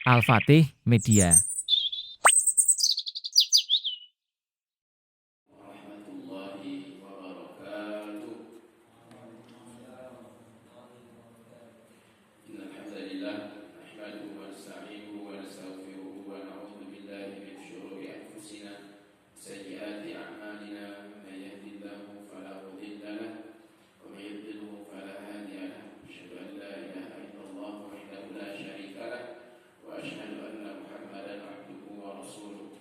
Al-Fatih Media. Warahmatullahi wabarakatuh. Innal hamdalillah nahmaduhu wa nasta'inuhu wa nastaghfiruhu wa na'udzu billahi min shururi anfusina wa sayyiati a'malina. Man yahdihillahu fala mudilla lahu wa man yudlilhu fala hadiya lahu. Asyhadu an la ilaha illallah wahdahu la syarika lahu wa asyhadu anna Muhammadan 'abduhu wa rasuluh.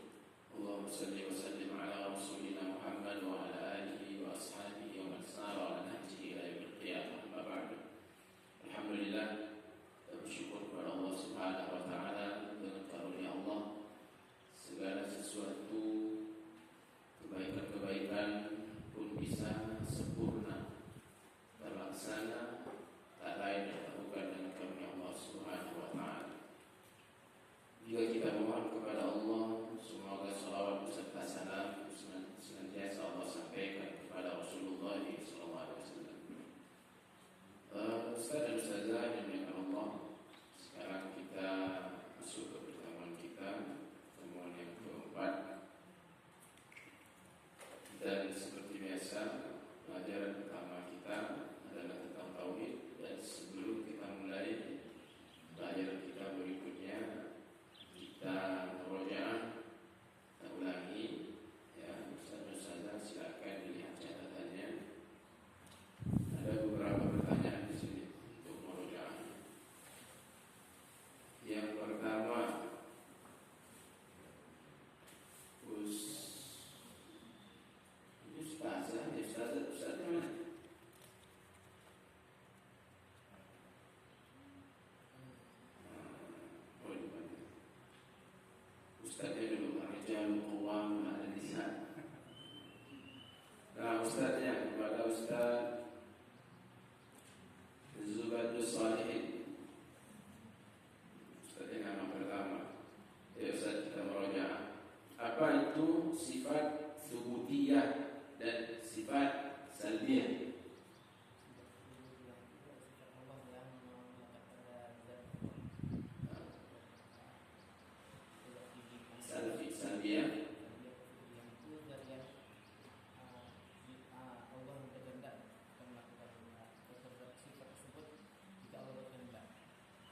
Allahumma salli wa sallim ala rasulina Muhammad wa ala alihi wa ashabihi wa man sara ala nahjihi ila yaumil qiyamah. Amma ba'du. Alhamdulillah, kita bersyukur kepada Allah Subhanahu wa taala dengan karunia Allah segala sesuatu kebaikan-kebaikan pun bisa sempurna terlaksana tak lain dilakukan dengan karunia Allah Subhanahu wa taala. Juga kita mohon kepada Allah semoga salawat beserta salam senantiasa Allah sampaikan kepada Rasulullah SAW. Ustaz dan Ustazah yang dimuliakan Allah, sekarang kita masuk ke pertemuan kita, pertemuan yang keempat. Dan seperti biasa, pelajaran pertama kita adalah tentang tauhid. Dan sebelum kita mulai pelajaran kita berikutnya, kita murojaah, kita ulangi ya. Ustaz-ustazah silakan dilihat catatannya. Ada beberapa pertanyaan di sini untuk murojaah. Yang pertama, ustazah mana? Oh, di mana? Ustaznya dulu, Ar-Rijalu Qawwamuna 'ala Nisa. Nah, ustaznya kepada Ustaz Zubaidus Salihin. Ustaznya nama pertama. Ya Ustaz, kita merojaah. Apa itu sifat subutiyah dan sifat salbiyah? Salbiyah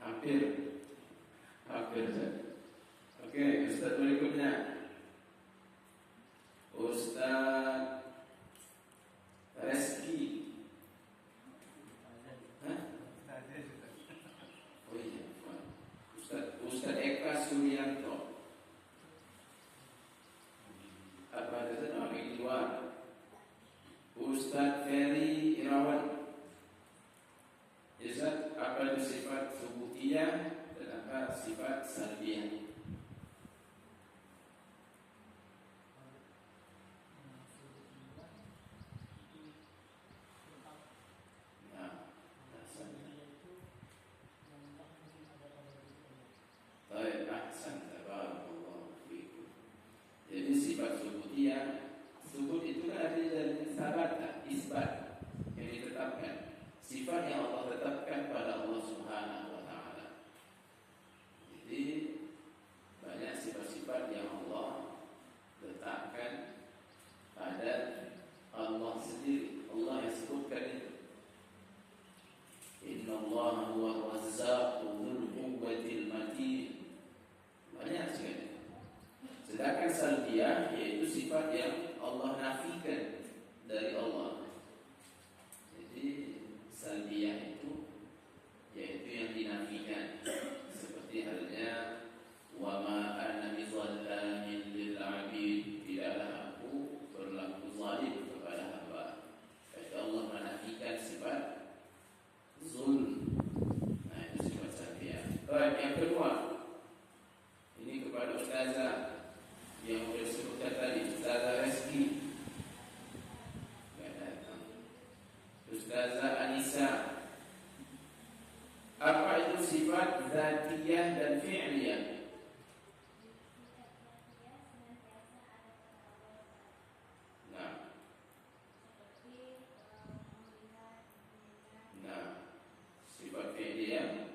hampir Ustaz. Oke, Ustaz berikutnya, Ustaz Reski. Oh iya, Ustaz Eka Suryanto. Apa ada nama yang di luar? Ustaz Ferry Irawan. Ustaz, apa itu sifat subutiyah dan apa sifat salbiyah? Jadi sifat subutiyah, subut itu kan artinya dari sabat, isbat yang ditetapkan. Sifat yang Allah tetapkan pada Allah Subhanahu wa taala. Jadi banyak sifat-sifat yang Allah letakkan pada Allah sendiri. Allah yang sebutkan itu. Innallaha huwa razzaqu dzul quwwatil matin. Banyak sekali. Sedangkan salbiyah yaitu sifat yang Allah nafikan dari Allah. Jadi salbiyah itu yaitu yang dinafikan, seperti halnya wa ma ana bizallamin lil 'abid, tidaklah aku berlaku zalim kepada hamba. Jadi Allah menafikan sifat zulm. Nah, itu sifat salbiyah. Baik, yang kedua, ini kepada ustazah yang sudah disebutkan tadi, Ustazah Reski. Ustazah Anissa. Apa itu sifat zatiyah dan fi'liyah? Nah, sifat fi'liyah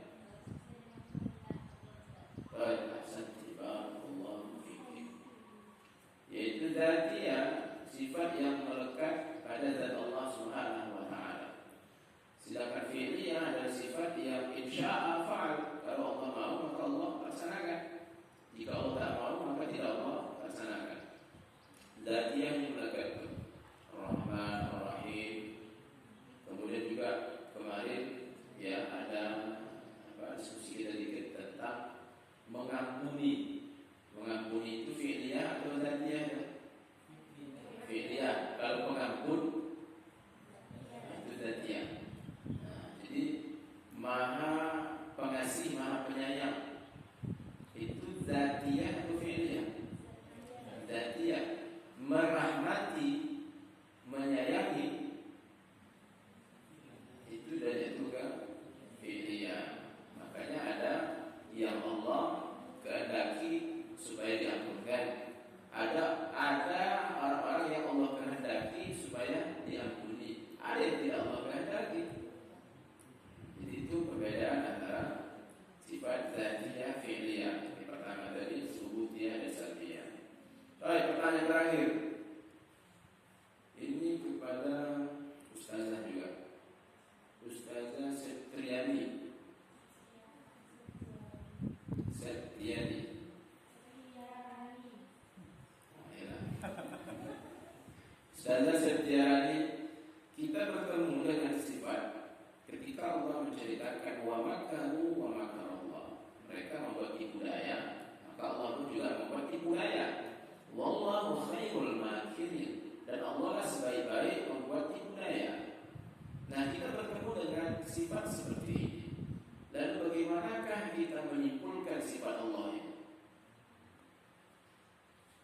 mengampuni. Mengampuni itu fi'liyah atau dzatiyah? Fi'liyah. Kalau pengampun itu dzatiyah. Jadi Maha Pengasih, Maha Penyayang itu dzatiyah atau fi'liyah? Dzatiyah. Merahmati, menyayangi itu dari itu ke fi'liyah. Makanya ada yang Allah kehendaki supaya diampunkan. Ada orang-orang yang Allah kehendaki supaya diampuni. Ada yang tidak Allah kehendaki. Jadi itu perbedaan antara sifat dzatiyah fi'liyah. Yang pertama tadi subutiyah dan salbiyah. Baik, pertanyaan terakhir. Ini kepada Ustazah juga. Ustazah Septriani. Ustazah Septriani, kita bertemu dengan sifat ketika Allah menceritakan wa makaru wa makarallah. Mereka membuat tipu daya, maka Allah pun juga membuat tipu daya. Wallahu khairul makirin. Dan Allah lah sebaik-baik membuat tipu daya. Nah, kita bertemu dengan sifat seperti ini. Dan bagaimanakah kita menyimpulkan sifat Allah ini?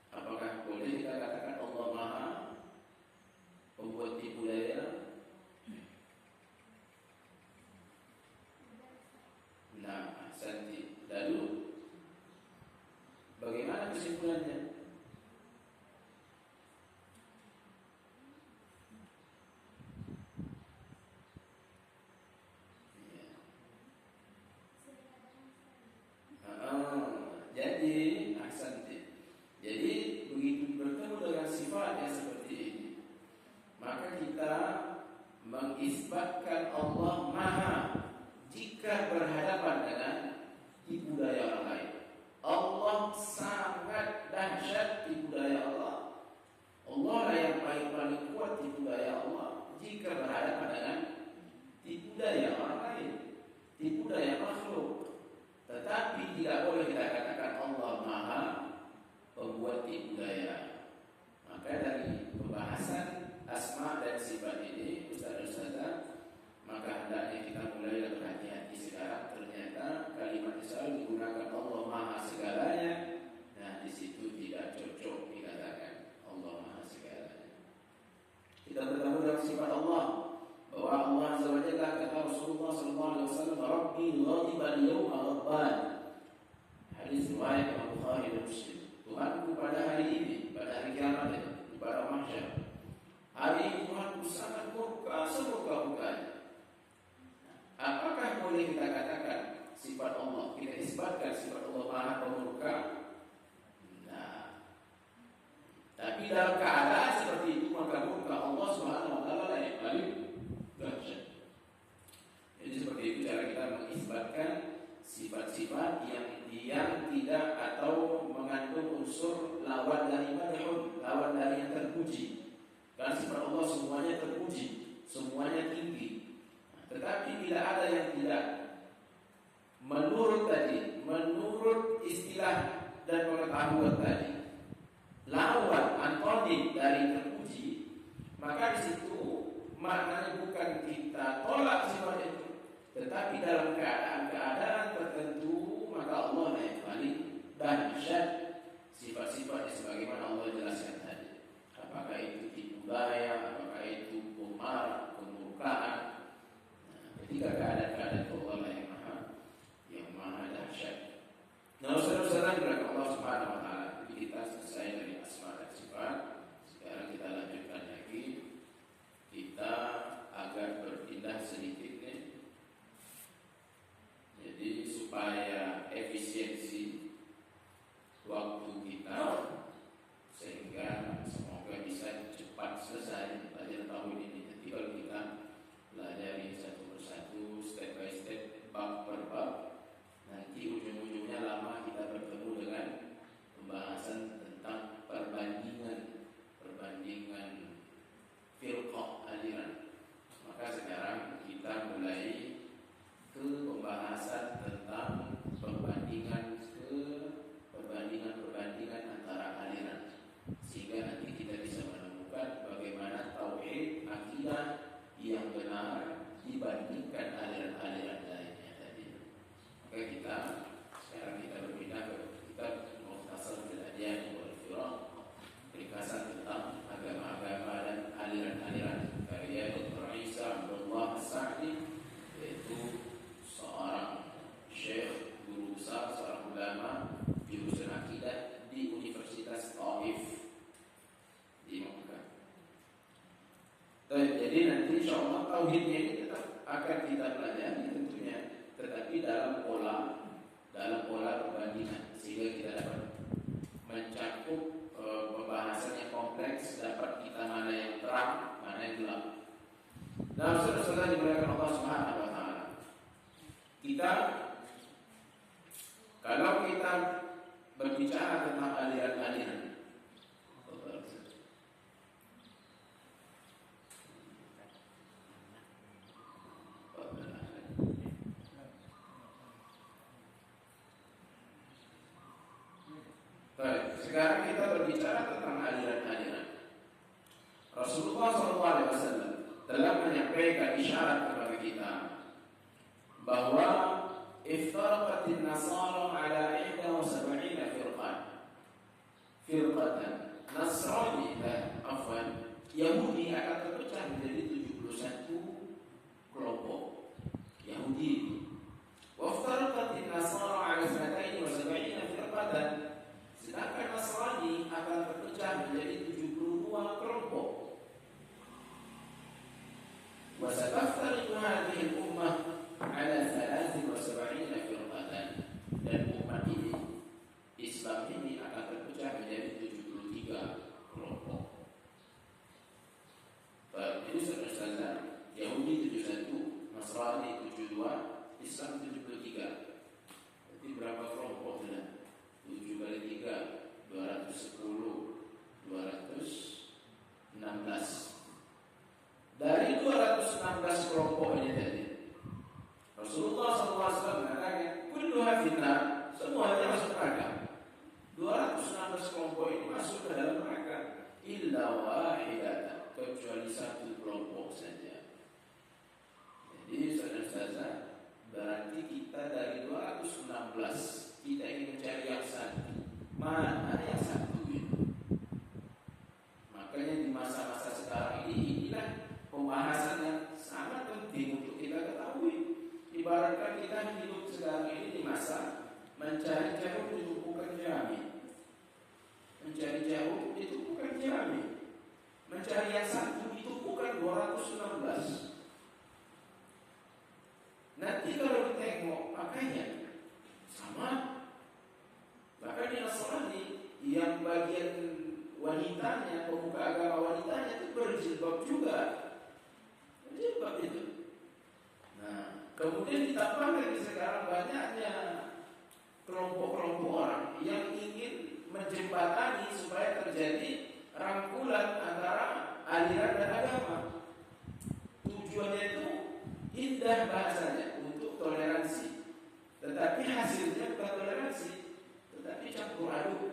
Apakah boleh kita katakan Allah Maha pembuat tipu daya? Nah, Santi. Lalu bagaimana kesimpulannya? Jadi, jadi begitu bertemu dengan sifat yang seperti ini, maka kita mengisbatkan Allah Maha jika berhadapan dengan tipu daya orang lain. Allah sangat dahsyat tipu daya Allah. Allah lah yang paling kuat tipu daya Allah jika berhadapan dengan tipu daya orang lain, tipu daya makhluk. Tetapi tidak boleh kita katakan Allah Maha pembuat tipu daya. Maka dari pembahasan asma dan sifat ini, Ustaz-Ustazah, maka hendaknya kita mulai berhati-hati sekarang. Ternyata kalimat yang selalu digunakan Allah Maha segalanya. Nah, di situ tidak cocok dikatakan Allah Maha segalanya. Kita bertemu dengan sifat Allah, bahwa Allah Azza wa Jalla kata Rasulullah sallallahu alaihi wasallam, "Rabbi ghadiba al-yawma ghadban." Hadis riwayat Imam Bukhari dan Muslim. Tuhanku pada hari ini, pada hari kiamat ini, pada mahsyar, hari ini Tuhanku sangat murka, semurka-murkanya. Apakah boleh kita katakan sifat Allah, kita isbatkan sifat Allah Maha Pemurka? Nah, tapi dalam keadaan seperti itu, maka murka Allah Subhanahu wa taala yang paling dahsyat. Jadi seperti itu cara kita mengisbatkan sifat-sifat yang tidak atau mengandung unsur lawan dari madhun, lawan dari yang terpuji. Karena sifat Allah semuanya terpuji, semuanya tinggi. Tetapi tidak ada yang tidak menurut istilah dan pengetahuan tadi, lawan antonim dari terpuji, maka di situ maknanya bukan kita tolak sifat itu, tetapi dalam keadaan tertentu maka Allah yang paling dahsyat sifat-sifatnya sebagaimana Allah jelaskan tadi. Apakah itu tipu daya, apakah itu pemarah, kemurkaan. Nah, ketika keadaan Allah lah yang maha dahsyat. Nah, saudara-saudara berkat Allah Subhanahu wa taala, kita selesai dari asma dan sifat. Sekarang kita lanjutkan lagi. Kita agar berpindah sedikit nih. Jadi supaya efisiensi waktu kita, sehingga semoga bisa cepat selesai pelajaran tahun ini. Jadi kalau kita pelajari satu persatu, step by step, tauhidnya ini tetap akan kita pelajari tentunya, tetapi dalam pola perbandingan sehingga kita dapat mencakup pembahasan yang kompleks, dapat kita mana yang terang, mana yang gelap. Nah, saudara-saudara dimuliakan Allah Subhanahu wa taala. Kalau kita berbicara tentang aliran-aliran, sekarang kita berbicara tentang aliran-aliran. Rasulullah SAW telah menyampaikan isyarat kepada kita bahwa iftaraqatin nasara ala 71 firqatan. Nasrani Yahudi akan terpecah menjadi 71 kelompok. Yahudi. Wa iftaraqatin nasara ala 72 firqatan. Sedangkan Nasrani akan terpecah menjadi 72 kelompok. Wa sataftariqu hadhihi al-ummah ala 73 firqatan. Dan umat ini, Islam ini akan terpecah menjadi 73 kelompok. Jadi saudara, Yahudi 71, Nasrani 72, Islam 73. Jadi berapa kelompok sudah? 7 kali 3 210, 216. Dari 216 kelompok ini tadi, Rasulullah SAW mengatakan kulluha fitnah, semuanya masuk neraka. 216 kelompok ini masuk ke dalam neraka, illa wahidatan, kecuali satu kelompok saja. Jadi saudara-saudara, berarti kita dari 216 kita ingin mencari yang satu. Mana yang satu itu? Makanya di masa-masa sekarang ini, inilah pembahasan yang sangat penting untuk kita ketahui. Ibaratkan kita hidup sekarang ini di masa mencari jauh itu bukan jami. Mencari jauh itu bukan jami. Mencari yang satu itu bukan 216. Nanti kalau kita tengok makanya sama. Bahkan di Nasrani yang bagian wanitanya, pemuka agama wanitanya itu berjilbab juga. Berjilbab itu. Nah, kemudian ditambah lagi sekarang banyaknya kelompok-kelompok orang yang ingin menjembatani supaya terjadi rangkulan antara aliran dan agama. Tujuannya itu indah bahasanya untuk toleransi, tetapi hasilnya bukan toleransi, tetapi campur aduk.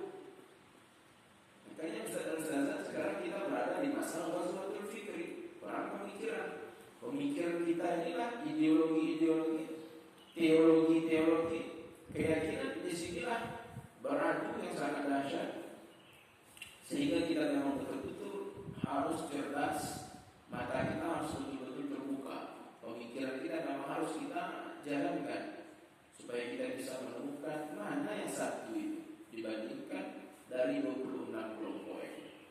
Makanya Ustaz-Ustaz sekarang kita berada di masa ghazwatul fikri, perang pemikiran. Pemikiran kita inilah ideologi-ideologi, teologi-teologi, keyakinan disinilah beradu yang sangat dahsyat. Sehingga kita memang betul-betul harus cerdas, mata kita harus betul-betul terbuka. Pemikiran kita memang harus kita jalankan supaya kita bisa menemukan mana yang satu itu dibandingkan dari 26 kelompok ini.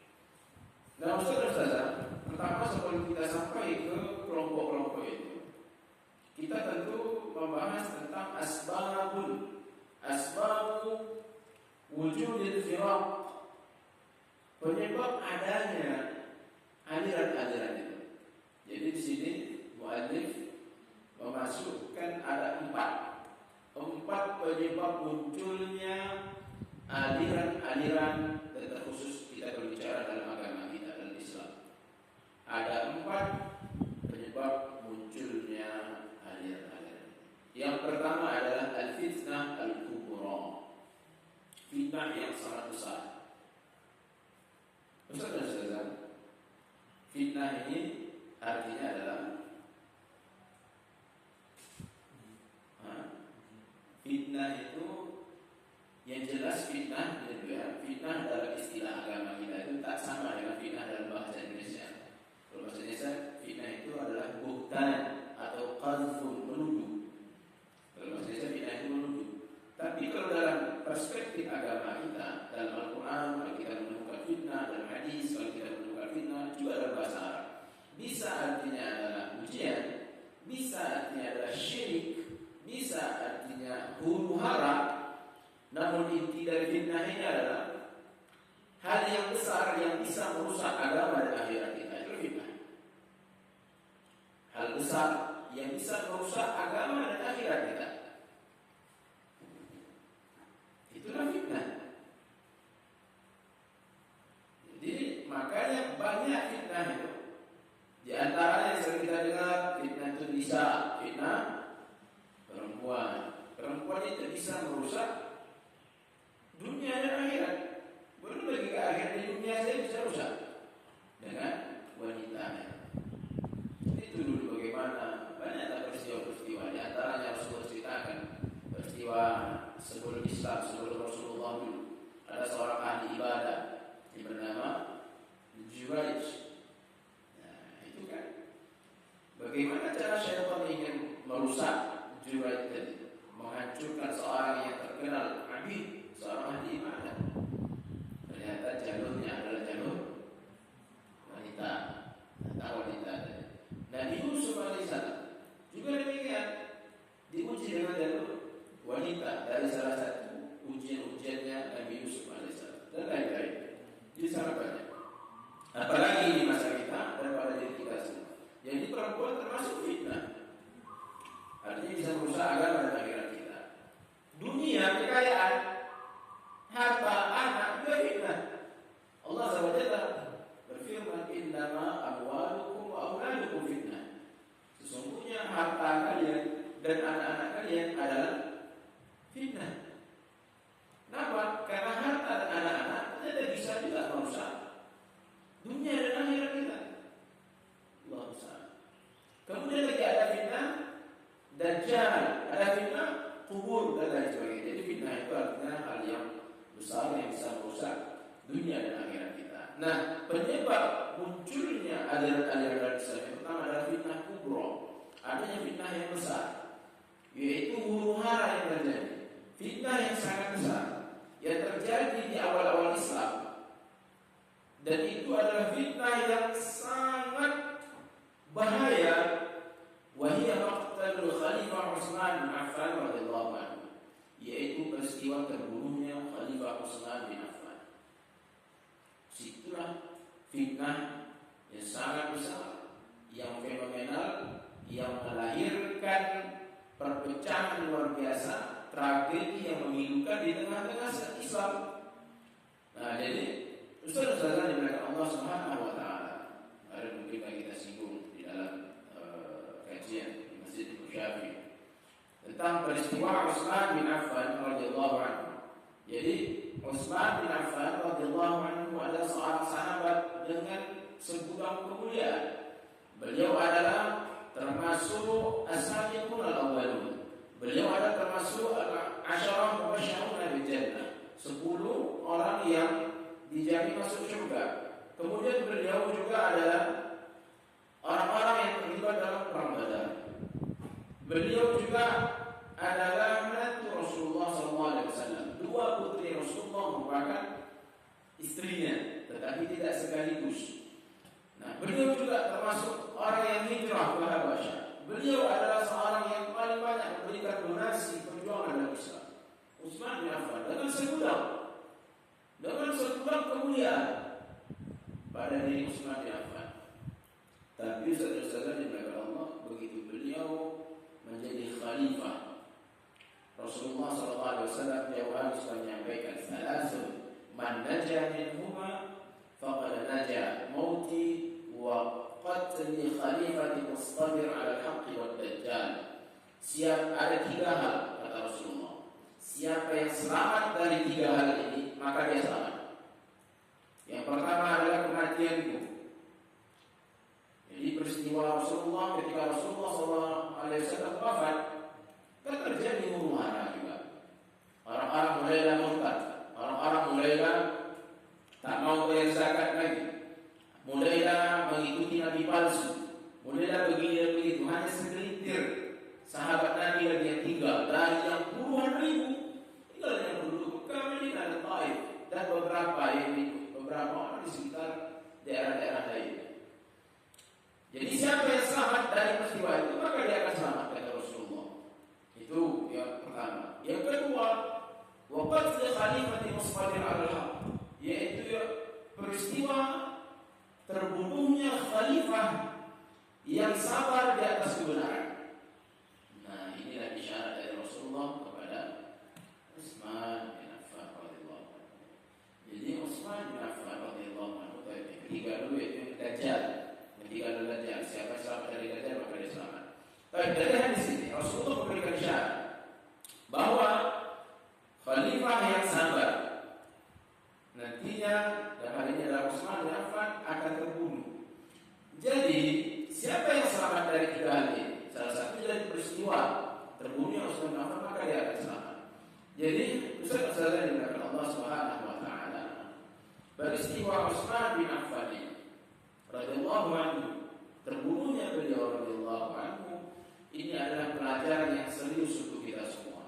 Nah, Ustaz-Ustaz, pertama sebelum kita sampai ke kelompok-kelompok itu, kita tentu membahas tentang asbabu wujudil firaq, penyebab adanya aliran-aliran itu. Jadi di sini muallif memasukkan ada empat penyebab munculnya aliran-aliran, terkhusus kita berbicara dalam agama kita dalam Islam. Ada 4 penyebab munculnya aliran-aliran. Yang pertama adalah al-fitnah al-kubra, fitnah yang sangat besar. Ustaz, fitnah ini artinya adalah fitnah itu yang jelas fitnah dalam istilah agama kita itu tak sama dengan fitnah dalam bahasa Indonesia. Kalau bahasa Indonesia fitnah itu adalah buhtan atau qadhfun, menuduh. Kalau bahasa Indonesia fitnah itu menuduh. Tapi kalau dalam perspektif agama kita, dalam Al-Quran kalau kita menemukan fitnah, dalam hadis kalau kita menemukan fitnah, juga dalam bahasa Arab bisa artinya adalah ujian, bisa artinya adalah syirik, bisa artinya huru hara. Namun inti dari fitnah ini adalah hal yang besar yang bisa merusak agama dan akhirat kita. Itu fitnah. Hal besar yang bisa merusak agama dan akhirat kita. Itulah fitnah. Jadi makanya banyak fitnah itu. Di antaranya yang sering kita dengar, fitnah itu bisa, fitnah perempuan. Perempuan itu bisa merusak dunia dan akhirat. Belum lagi ke akhirat, di dunia saya bisa rusak dengan wanitanya. Itu dulu bagaimana banyak peristiwa-peristiwa. Di antaranya Rasulullah ceritakan peristiwa sebelum Islam, sebelum Rasulullah dulu. Ada seorang ahli ibadah yang bernama Juraij. Nah, itu kan bagaimana cara syaitan ingin merusak Juraij tadi, menghancurkan seorang yang terkenal abid, seorang ahli ibadah. Ternyata jalurnya adalah jalur wanita. Nah, wanita tadi. Nabi Yusuf alaihissalam juga demikian, diuji dengan jalur wanita. Dari salah satu ujian-ujiannya Nabi Yusuf alaihissalam dan lain-lain. Jadi sangat banyak. Apalagi di masa kita dan pada diri kita semua. Jadi perempuan termasuk fitnah. Artinya bisa merusak agama dan akhirat kita. Dunia, kekayaan, harta, anak juga fitnah. Allah SWT berfirman, innama amwalukum wa auladukum fitnah. Sesungguhnya harta kalian dan anak-anak kalian adalah fitnah. Kenapa? Karena harta dan anak-anak ternyata bisa juga merusak dunia dan akhirat kita. Allah SWT. Kemudian lagi ada fitnah Dajjal, ada fitnah kubur dan lain sebagainya. Jadi fitnah itu artinya hal yang besar yang bisa merusak dunia dan akhirat kita. Nah, penyebab munculnya aliran-aliran Islam yang pertama adalah fitnah kubro, adanya fitnah yang besar, yaitu huru hara yang terjadi. Fitnah yang sangat besar yang terjadi di awal-awal Islam, dan itu adalah fitnah yang sangat bahaya. Wahia maqtalul Khalifah Utsman bin Affan radhiyallahu anhu, yaitu peristiwa terbunuhnya Khalifah Utsman bin Affan. Situlah fitnah yang sangat besar, yang fenomenal, yang melahirkan perpecahan luar biasa, tragedi yang memilukan di tengah-tengah Islam. Nah, jadi ustaz-ustaz yang dimuliakan Allah Subhanahu wa taala, ada mungkin kita singgung di dalam kajian di Masjid Syafi'i tentang peristiwa Utsman bin Affan radhiyallahu anhu. Jadi Utsman bin Affan radhiyallahu anhu adalah seorang sahabat dengan segudang kemuliaan. Beliau adalah termasuk as-sabiqun al-awwalun. Beliau adalah termasuk al-asyarah mubasysyirun bil jannah, 10 orang yang dijamin masuk surga. Kemudian beliau juga adalah orang-orang yang terlibat dalam perang Badar. Beliau juga adalah menantu Rasulullah SAW. 2 putri Rasulullah merupakan istrinya, tetapi tidak sekaligus. Nah, beliau juga termasuk orang yang hijrah ke Habasyah. Beliau adalah seorang yang paling banyak memberikan donasi perjuangan dalam Islam. Utsman bin Affan dengan segudang kemuliaan pada diri Utsman bin Affan. Tapi ustaz-ustaz yang dimuliakan Allah, begitu beliau menjadi khalifah, Rasulullah SAW jauh harus menyampaikan salasun man najah minhuma faqad najah mauti wa qatli khalifati mustabir ala al-haqqi wad dajjal. Ada 3 hal kata Rasulullah, siapa yang selamat dari 3 hal ini maka dia selamat. Yang pertama adalah kematianku. Jadi peristiwa Rasulullah ketika Rasulullah SAW wafat, kan terjadi huru hara juga. Orang-orang mulailah murtad, orang-orang mulailah tak mau bayar zakat lagi, mulailah mengikuti nabi palsu, mulailah begini dan begitu. Hanya segelintir sahabat Nabi lagi yang tinggal dari wa qatl khalifati musfadir al-haq, yaitu peristiwa terbunuhnya khalifah yang sabar di atas kebenaran. Nah, inilah isyarat dari Rasulullah kepada Utsman bin Affan radhiyallahu anhu. Jadi Utsman bin Affan radhiyallahu anhu ketika dulu itu Dajjal, ketika dulu Dajjal, siapa selamat dari Dajjal maka dia selamat. Tapi dari hadis ini Rasulullah memberikan isyarat bahwa khalifah yang sabar nantinya, dan hal ini adalah Utsman bin Affan, akan terbunuh. Jadi siapa yang selamat dari tiga hal ini? Salah satu dari peristiwa terbunuhnya Utsman bin Affan, maka dia akan selamat. Jadi Ustaz yang dimuliakan Allah Subhanahu wa taala, peristiwa Utsman bin Affan ini radhiyallahu anhu, terbunuhnya beliau radhiyallahu anhu, ini adalah pelajaran yang serius untuk kita semua.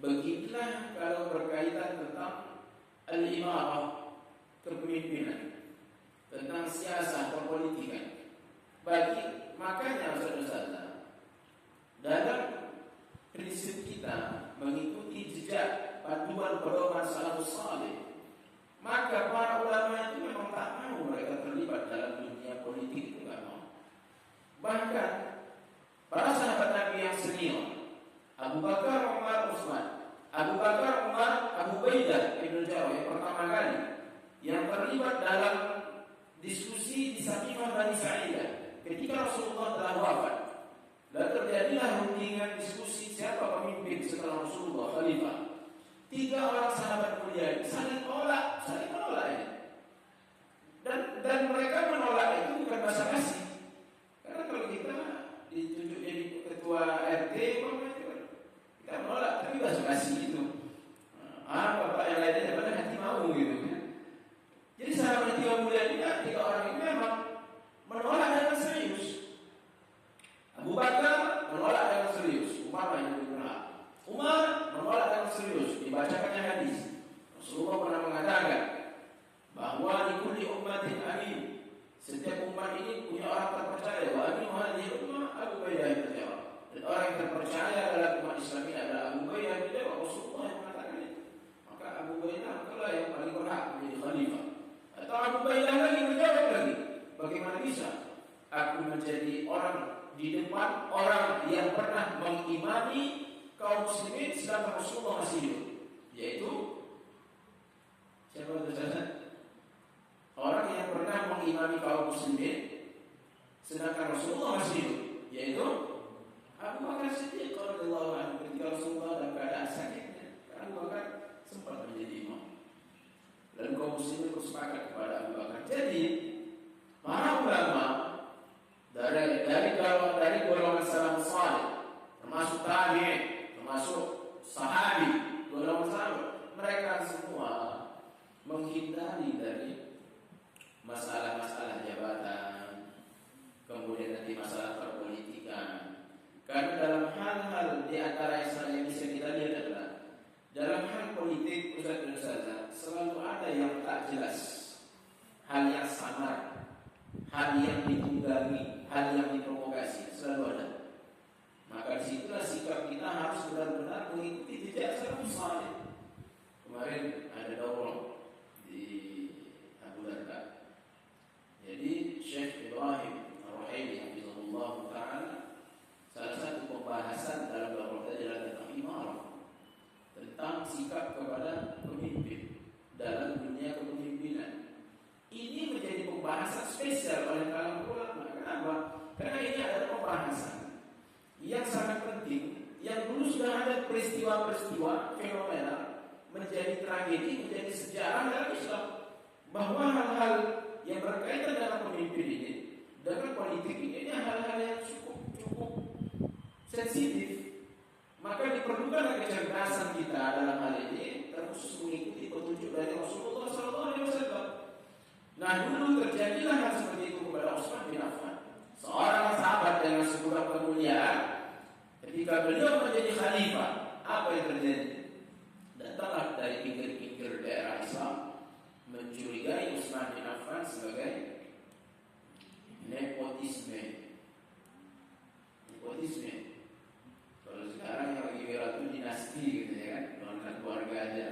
Begitulah kalau berkaitan tentang al-imarah, kepemimpinan, tentang siasat perpolitikan. Makanya Ustaz, dalam prinsip kita mengikuti jejak panduan pedoman salafus saleh, maka para ulama itu memang tak mau mereka terlibat dalam dunia politik, itu enggak mau. Bahkan para sahabat Nabi yang senior, Abu Bakar, Umar, Utsman, Abu Bakar, Umar, Abu Ubaidah bin Jarrah yang pertama kali yang terlibat dalam diskusi di Saqifah Bani Sa'idah ketika Rasulullah telah wafat. Dan terjadilah rundingan diskusi siapa pemimpin setelah Rasulullah, khalifah. Tiga orang sahabat mulia saling menolak ini. Dan mereka menolak itu bukan basa-basi. Karena kalau kita ditunjuk jadi ketua RT, kita menolak, tapi basa-basi itu. Bapak yang lainnya pada hati mau gitu kan. Jadi sahabat tiga mulia ini, tiga orang ini memang menolak dengan serius. Abu Bakar menolak dengan serius, Umar yang benar. Umar menolak dengan serius, dibacakannya hadis. Rasulullah pernah mengatakan bahwa di kulli ummatin amin, setiap umat ini punya orang terpercaya. Wa amin hadhihi ummah Abu Ubaidah bin Jarrah. Dan orang yang terpercaya dalam umat Islam ini adalah Abu Ubaidah bin Jarrah. Rasulullah yang mengatakan itu. Maka Abu Ubaidah adalah yang paling berhak menjadi khalifah. Atau Abu Ubaidah lagi menjawab lagi, bagaimana bisa aku menjadi orang di depan orang yang pernah mengimani kaum muslimin sedangkan Rasulullah masih hidup? Yaitu siapa itu saja? Orang yang pernah mengimani kaum muslimin sedangkan Rasulullah masih hidup, yaitu Abu Bakar Siddiq radhiyallahu anhu. Ketika Rasulullah dalam keadaan sakitnya, Abu Bakar sempat menjadi imam. Dan kaum muslimin bersepakat kepada Abu Bakar. Jadi para ulama dari golongan salafus saleh, termasuk tabi'in, termasuk sahabi, golongan sahabat, mereka semua menghindari dari masalah-masalah jabatan, kemudian nanti masalah perpolitikan. Karena dalam hal-hal di antara yang bisa kita lihat adalah dalam hal politik, Ustaz selalu ada yang tak jelas, hal yang samar, hal yang ditunggangi, hal yang diprovokasi, selalu ada. Maka disitulah sikap kita harus benar-benar mengikuti jejak salafus saleh. Kemarin ada daurah di Abu Darda. Jadi Syekh Ibrahim Ar-Ruhaili hafizahullah ta'ala, salah satu pembahasan dalam daurah tadi adalah tentang imarah, tentang sikap kepada pemimpin dalam dunia kepemimpinan. Ini menjadi pembahasan spesial oleh kalangan ulama. Kenapa? Karena ini adalah pembahasan yang sangat penting, yang dulu sudah ada peristiwa-peristiwa fenomena menjadi tragedi, menjadi sejarah dalam Islam, bahwa hal-hal yang berkaitan dengan pemimpin ini, dengan politik ini hal-hal yang cukup sensitif. Maka diperlukan kecerdasan kita dalam hal ini, terkhusus mengikuti petunjuk dari Rasulullah SAW. Nah, dulu terjadilah hal seperti itu kepada Utsman bin Affan, seorang sahabat dengan segudang kemuliaan. Ketika beliau menjadi khalifah, apa yang terjadi? Datanglah dari pinggir-pinggir daerah Islam mencurigai Utsman bin Affan sebagai nepotisme. Kalau sekarang yang lagi viral itu dinasti gitu ya kan, keluarga keluarganya.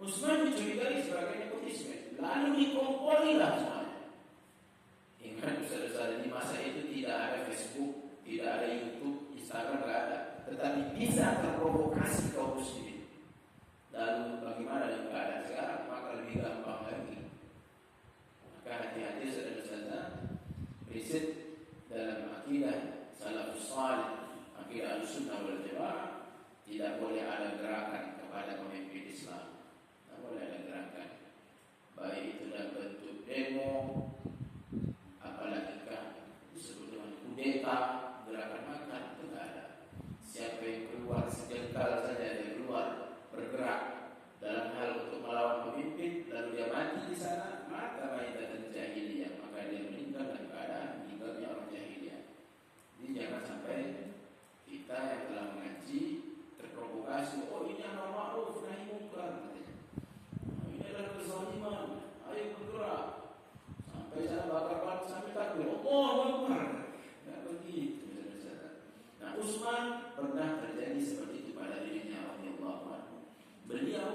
Utsman dicurigai sebagai nepotisme, lalu dikomporilah semuanya. Ingat saudara-saudara, di masa itu tidak ada Facebook, tidak ada YouTube, Instagram tidak ada, tetapi bisa terprovokasi kaum muslimin. Lalu bagaimana dengan keadaan sekarang? Maka lebih gampang lagi. Maka hati-hati saudara-saudara, riset dalam akidah salafus salih, akidah Ahlussunnah wal Jamaah, tidak boleh ada gerakan kepada pemimpin Islam. Tidak boleh ada gerakan, baik itu dalam bentuk demo, apalagi disebut dengan kudeta, gerakan makar, itu tidak ada. Siapa yang keluar sejengkal saja dia keluar bergerak dalam hal untuk melawan pemimpin, lalu dia mati di sana, maka maitatan jahiliyah, maka dia meninggal dalam keadaan meninggalnya orang jahiliyah. Jadi jangan sampai kita yang telah mengaji terprovokasi, oh ini amar ma'ruf nahi munkar, ini adalah kezaliman, ayo bergerak. Sampai sana bakar sampai takbir, Allahu Akbar. Tidak begitu. Nah, Utsman pernah terjadi seperti itu pada dirinya radhiyallahu anhu. Beliau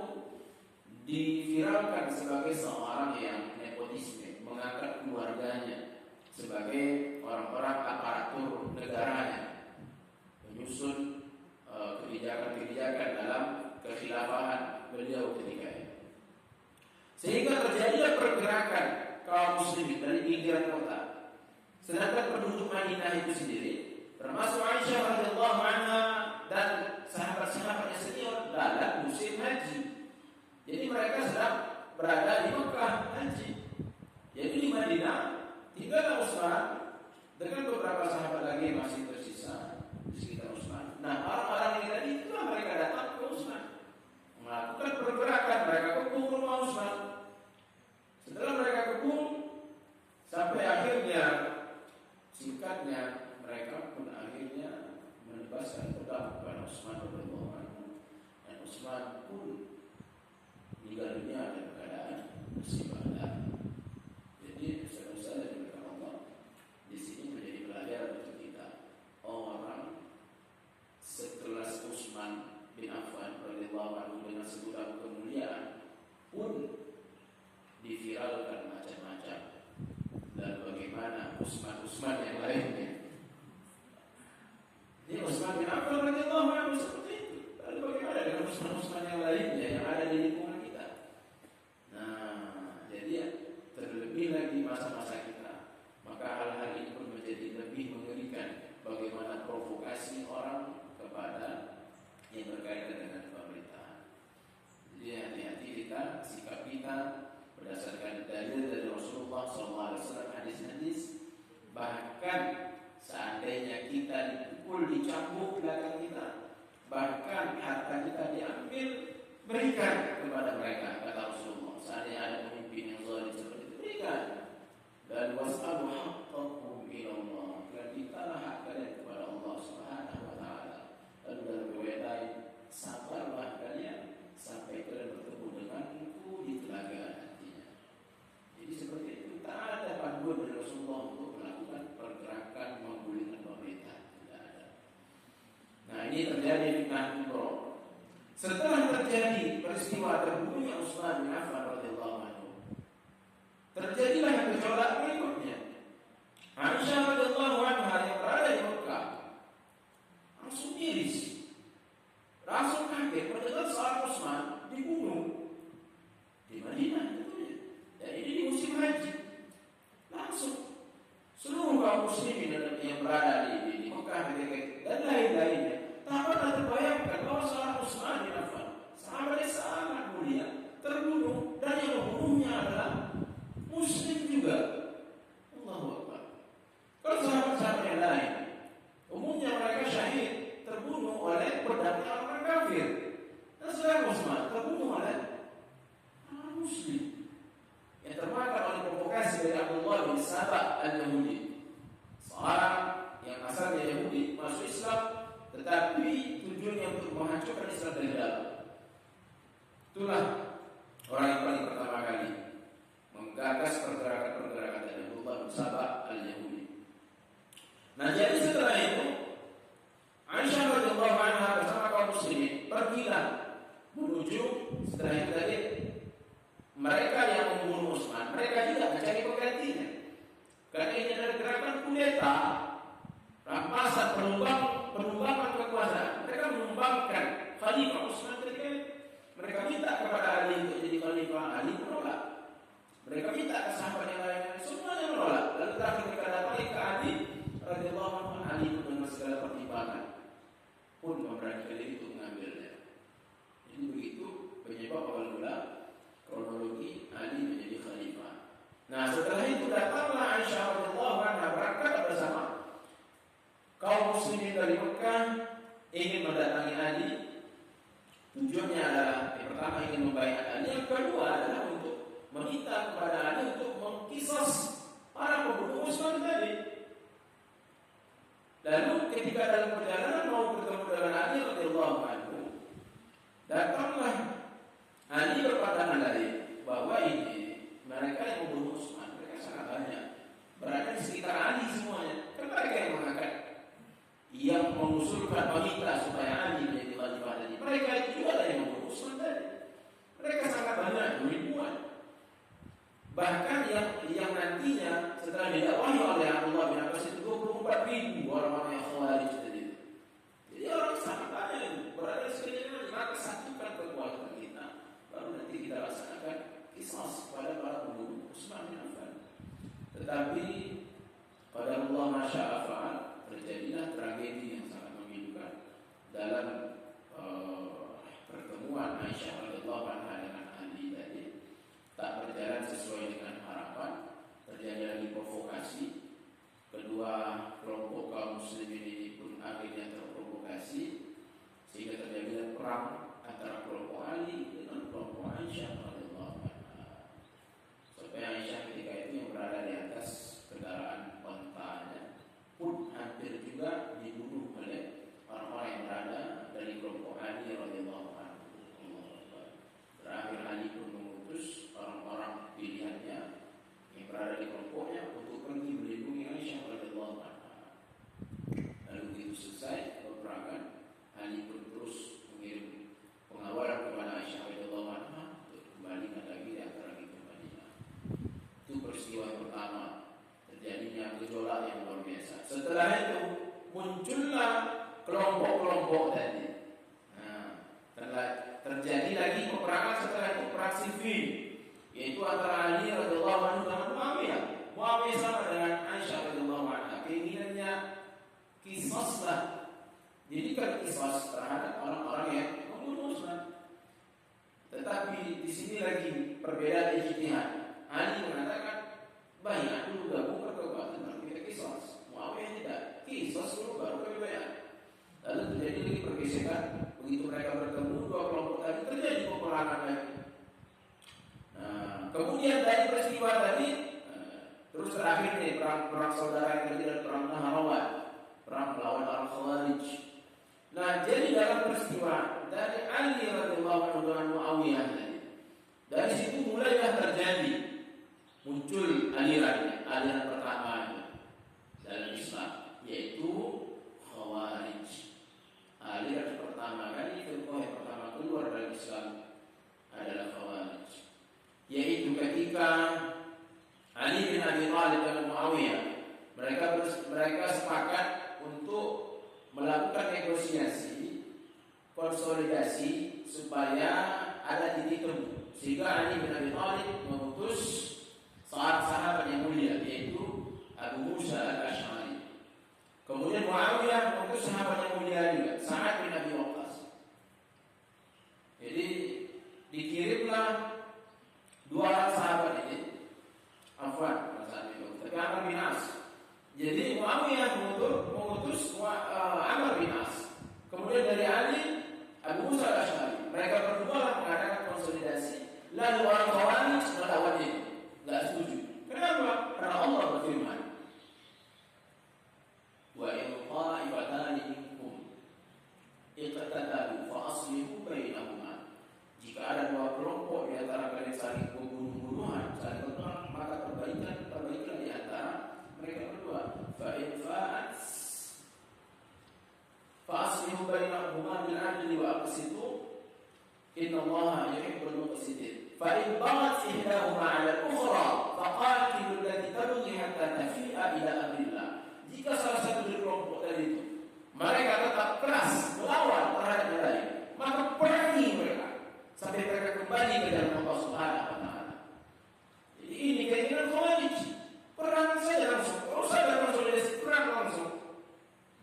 diviralkan sebagai seorang yang nepotisme, mengangkat keluarganya sebagai orang-orang aparatur negaranya, menyusun kebijakan-kebijakan dalam kekhilafahan beliau ketika itu. Sehingga terjadilah pergerakan kaum muslimin dari pinggiran kota. Sedangkan penduduk Madinah itu sendiri, termasuk Aisyah radhiyallahu anha dan sahabat-sahabatnya senior, dalam musim haji. Jadi mereka sedang berada di Mekah haji. Jadi di Madinah tinggal Utsman dengan beberapa sahabat lagi yang masih tersisa di sekitar Utsman. Nah, orang-orang ini tadi itulah mereka datang ke Utsman, melakukan pergerakan, mereka kepung rumah Utsman. Setelah mereka kepung, sampai akhirnya singkatnya mereka pun akhirnya menebaskan pedang kepada Utsman radhiyallahu anhu, dan Utsman pun meninggal dunia dalam keadaan musibah. Jadi saudara-saudara yang Allah, di sini menjadi pelajaran untuk kita. Orang sekelas Utsman bin Affan radhiyallahu anhu dengan segudang kemuliaan pun diviralkan macam-macam. Dan bagaimana Utsman yang lainnya? Ini Utsman bin Affan radhiyallahu anhu seperti itu. Lalu bagaimana dengan Utsman yang lainnya yang ada di lingkungan kita? Nah, jadi terlebih lagi masa-masa kita, maka hal-hal ini pun menjadi lebih mengerikan. Bagaimana provokasi orang kepada yang berkaitan dengan pemerintahan. Jadi hati-hati kita, sikap kita berdasarkan dalil dari Rasulullah SAW, hadis-hadis. Bahkan seandainya kita dipukul, dicambuk belakang kita, bahkan harta kita diambil, berikan kepada mereka, kata Rasulullah. Seandainya ada pemimpin yang zalim seperti itu, berikan. Dan was'alu haqqakum ilallah, dan mintalah hak kalian kepada Allah Subhanahu wa taala. Lalu dalam riwayat lain, sabarlah kalian sampai kalian bertemu denganku di telaga nantinya. Jadi seperti itu, tak ada panduan dari Rasulullah untuk melakukan pergerakan menggulingkan pemerintah, tidak ada. Nah, ini terjadi di Kubro. Setelah terjadi peristiwa terbunuhnya Utsman bin Affan radhiyallahu anhu, terjadilah yang gejolak berikutnya. Aisyah radhiyallahu anha yang berada di Mekah langsung miris, langsung kaget mendengar seorang Utsman dibunuh di Madinah. Dan ini di musim haji. Langsung seluruh kaum muslimin yang berada di Mekah dan lain-lainnya tak pernah terbayangkan bahwa seorang Utsman bin Affan, sahabat yang sangat mulia, terbunuh, dan yang membunuhnya adalah muslim juga. Allahu Akbar. Kalau sahabat-sahabat yang lain, umumnya mereka syahid, terbunuh oleh pedangnya orang kafir. Dan seorang Utsman terbunuh oleh orang muslim yang termakan oleh provokasi dari Abdullah bin Sabah al-Yahudi, seorang yang asalnya Yahudi masuk Islam, tetapi tujuannya untuk menghancurkan Islam dari dalam. Itulah orang yang paling pertama kali menggagas pergerakan-pergerakan dari Abdullah bin Sabah al-Yahudi. Nah, jadi setelah itu Aisyah radhiyallahu anha bersama kaum muslimin pergilah menuju setelah itu tadi mereka yang membunuh Utsman, mereka juga mencari penggantinya. Karena ini adalah gerakan kudeta, rampasan, penumbangan kekuasaan. Mereka menumbangkan Khalifah Utsman ketika mereka minta kepada Ali untuk jadi Khalifah, Ali menolak. Mereka minta ke sahabat yang lain, semuanya menolak. Lalu terakhir mereka datang ke Ali radhiyallahu anhu, Ali dengan segala pertimbangan pun memberanikan diri untuk mengambilnya. Jadi begitu penyebab awal mula kronologi Ali menjadi Khalifah. Nah, setelah itu datanglah Aisyah radhiyallahu anha berangkat bersama kaum muslimin dari Mekah ingin mendatangi Ali. Tujuannya adalah yang pertama ingin membayar Ali, yang kedua adalah untuk meminta kepada Ali untuk mengkisas para pembunuh Utsman tadi. Lalu ketika dalam perjalanan mau bertemu dengan Ali radhiyallahu anhu, datanglah Ali berpandangan lain bahwa ini mereka yang membunuh Utsman, mereka sangat banyak, berada di sekitar Ali semuanya. Kan mereka yang mengangkat, yang mengusulkan meminta supaya Ali menjadi khalifah tadi. Mereka itu juga yang membunuh Utsman tadi. Mereka sangat banyak, ribuan. Bahkan yang nantinya setelah didakwahi oleh Abdullah bin Abbas itu 24.000 orang-orang yang Khawarij tadi. Jadi orang sangat banyak itu berada di sekitar Ali. Maka satukan kekuatan kita, baru nanti kita laksanakan qisas pada para pembunuh Utsman bin Affan. Tetapi pada Allah Masya Allah terjadilah tragedi yang sangat memilukan dalam pertemuan Aisyah radhiyallahu anha dengan Ali tadi. Tak berjalan sesuai dengan harapan, terjadi lagi provokasi. Kedua kelompok kaum muslimin ini pun akhirnya terprovokasi sehingga terjadi perang antara kelompok Ali dengan kelompok Aisyah radhiyallahu anha. Sampai Aisyah ketika itu yang berada di atas kendaraan ontanya pun hampir juga dibunuh oleh orang-orang yang berada dari kelompok Ali radhiyallahu anhu. Terakhir Ali pun mengutus orang-orang pilihannya yang berada di kelompoknya untuk pergi melindungi Aisyah radhiyallahu anha. Lalu begitu selesai peperangan, Ali pun terus mengirim pengawalan kepada Aisyah radhiyallahu anha untuk kembalikan lagi di antara kita Madinah. Itu peristiwa yang pertama, terjadinya gejolak yang luar biasa. Setelah itu muncullah kelompok-kelompok tadi. Terjadi lagi peperangan setelah itu, perang Siffin, yaitu antara Ali radhiyallahu anhu dengan Muawiyah. Muawiyah sama dengan Aisyah radhiyallahu anha, keinginannya qisaslah. Jadi kan qisas terhadap orang-orang yang membunuh Utsman. Tetapi di sini lagi perbedaan ijtihad. Ali mengatakan banyak dulu gabung ke kekuatan baru kita qisas. Muawiyah tidak, qisas dulu baru perbedaan. Lalu terjadi lagi pergesekan. Begitu mereka bertemu dua kelompok tadi, terjadi peperangan lagi. Kemudian dari peristiwa tadi terus terakhir nih perang saudara yang terjadi dan perang Nahrawan, perang melawan Al-Khawarij. Nah, jadi dalam peristiwa dari Ali radhiyallahu anhu dengan Muawiyah tadi, dari situ mulailah terjadi muncul aliran pertama dalam Islam, yaitu Khawarij. Aliran pertama kali, firqah yang pertama keluar dari Islam adalah Khawarij, yaitu ketika Ali bin Abi Thalib dan Muawiyah mereka sepakat untuk melakukan negosiasi, konsolidasi supaya ada titik temu, sehingga Ali bin Abi Thalib mengutus sahabat yang mulia yaitu Abu Musa al-Asy'ari. Kemudian Muawiyah mengutus sahabat yang mulia juga, Sa'ad bin Abi Waqqas. Jadi dikirimlah dua orang sahabat ini, tapi Amr bin As. Jadi Muawiyah mengutus Amr bin As. Kemudian dari Ali, Abu Musa al-Asy'ari. Mereka berdua mengadakan konsolidasi. Lalu orang Khawarij melawan ini, tidak setuju. Kenapa? Karena Allah berfirman, wa in qa'ifatani minkum iqtatalu fa aslihu bainahuma. Jika ada dua kelompok di antara kalian saling membunuh-bunuhan, saling berperang, maka perbaikan di antara mereka berdua. Fa in fa'at fa aslihu bainahuma bil 'adli wa aqsitu. Innallaha yuhibbul muqsitin. Fa in baghat ihdahuma 'ala al-ukhra faqatilu allati tabghi hatta tafi'a ila amrillah. Jika salah satu dari kelompok tadi itu mereka tetap keras melawan terhadap yang lain, maka perangi mereka sampai mereka kembali ke dalam Allah Subhanahu wa taala. Jadi ini keinginan Khawarij. Perang saja langsung, kalau saya konsolidasi perang langsung.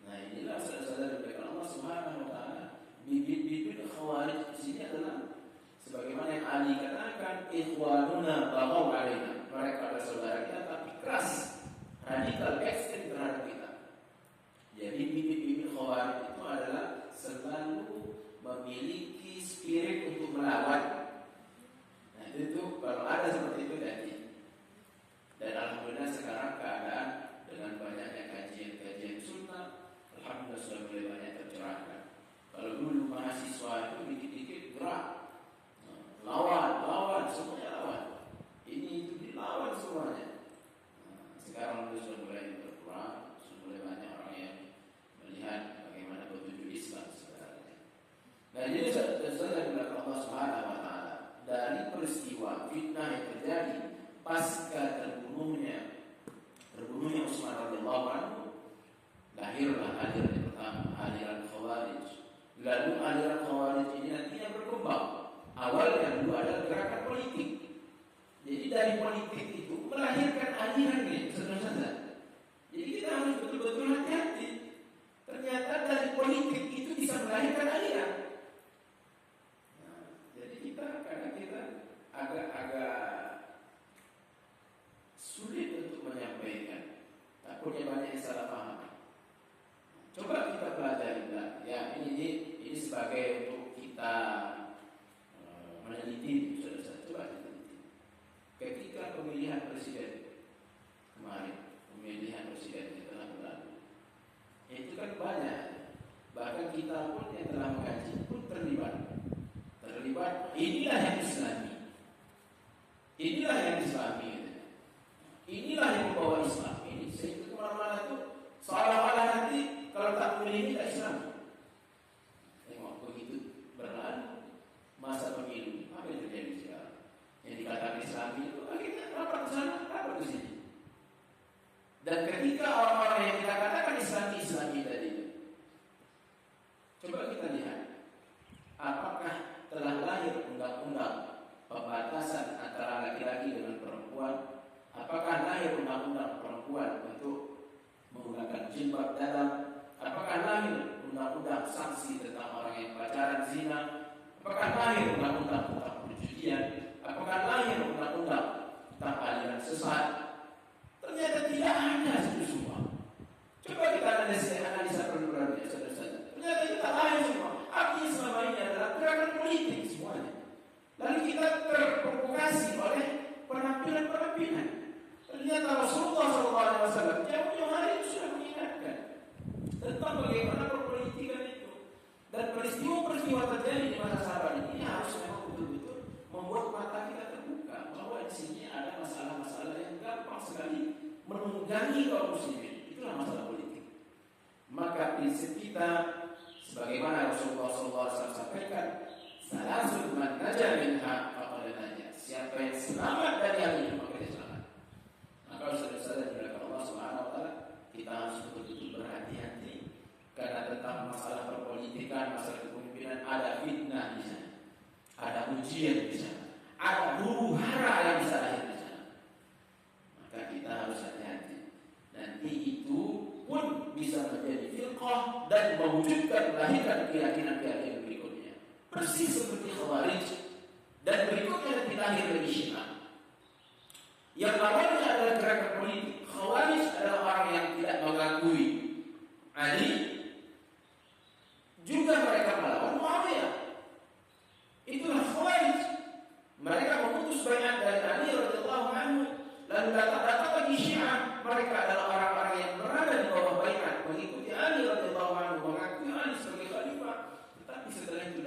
Nah inilah saudara-saudara dari Allah Subhanahu wa taala. Bibit-bibit Khawarij di sini adalah sebagaimana yang Ali katakan, ikhwanuna baghaw alaina. Mereka adalah saudara kita tapi keras, radikal, ekstrem terhadap kita. Jadi bibit-bibit Khawarij itu adalah selalu memiliki spirit untuk melawan. Nah itu kalau ada seperti itu jadi. Dan alhamdulillah sekarang keadaan dengan banyaknya kajian-kajian sunnah, alhamdulillah sudah mulai banyak tercerahkan. Kalau dulu mahasiswa itu dikit-dikit gerak, lawan, semuanya lawan. Ini itu dilawan semuanya. Sekarang sudah mulai berkurang, sudah mulai banyak orang yang melihat bagaimana petunjuk Islam sebenarnya. Nah jadi saya bilang Allah Subhanahu wa taala dari peristiwa fitnah yang terjadi pasca terbunuhnya Utsman radhiyallahu anhu, lahirlah aliran yang pertama, aliran Khawarij. Lalu aliran Khawarij ini nantinya berkembang. Awalnya dulu ada gerakan politik. Jadi dari politik itu melahirkan aliran ini, saudara-saudara. Jadi kita harus betul-betul hati-hati. Ternyata dari politik itu bisa melahirkan aliran. Nah, jadi kadang kita agak sulit untuk menyampaikan. Takutnya banyak yang salah paham. Coba kita pelajari ya ini sebagai untuk kita meneliti, coba meneliti. Ketika pemilihan presiden kemarin, pemilihan presiden yang telah berlalu, itu kan banyak. Bahkan kita pun yang telah mengkaji pun terlibat. Inilah yang Islami. Inilah yang membawa Islam ini. Sehingga kemana-mana itu seolah-olah nanti kalau tak pilih ini tak Islam. Tengok begitu berlalu masa pemilu, apa yang terjadi sekarang? Yang dikatakan Islam itu akhirnya rapat ke sana, rapat ke sini. Dan ketika orang-orang yang kita katakan Islami tadi, coba kita lihat, apakah telah lahir undang-undang pembatasan antara laki-laki dengan perempuan? Apakah lahir undang-undang perempuan untuk menggunakan jilbab dalam? Apakah lahir undang-undang sanksi tentang orang yang pacaran zina? Apakah lahir undang-undang tentang perjudian? Apakah lahir undang-undang tentang aliran sesat? Ternyata tidak ada itu semua. Coba kita analisa perlu-perlunya, saudara-saudara. Ternyata itu tak lahir semua. Artinya selama ini adalah gerakan politik semuanya. Lalu kita terprovokasi oleh penampilan-penampilan. Ternyata Rasulullah SAW jauh-jauh hari itu sudah mengingatkan tentang bagaimana perpolitikan itu. Dan peristiwa-peristiwa terjadi di masa sahabat ini harus memang betul-betul membuat mata kita terbuka bahwa di sini ada masalah-masalah yang gampang sekali menunggangi kaum muslimin. Itulah masalah politik. Maka prinsip kita sebagaimana Rasulullah SAW sampaikan, salasul man naja minha faqad naja. Siapa yang selamat dari hal ini maka dia selamat. Maka saudara-saudara dari Allah Subhanahu wa taala, kita harus betul-betul berhati-hati karena tentang masalah perpolitikan, masalah kepemimpinan ada fitnah di sana. Ada ujian di sana. Ada huru-hara yang bisa lahir di sana. Maka kita harus hati-hati. Nanti itu pun bisa menjadi firqah dan mewujudkan melahirkan keyakinan-keyakinan berikutnya. Persis seperti Khawarij dan berikutnya nanti lahir dari Syiah. Yang awalnya adalah gerakan politik. Khawarij adalah orang yang tidak mengakui Ali. Juga mereka melawan Muawiyah. Itulah Khawarij. Mereka memutus baiat dari Ali radhiyallahu anhu. Lalu datang lagi Syiah. Mereka adalah orang-orang yang berada di bawah baiat, mengikuti Ali radhiyallahu anhu, mengakui Ali sebagai khalifah. Tetapi setelah itu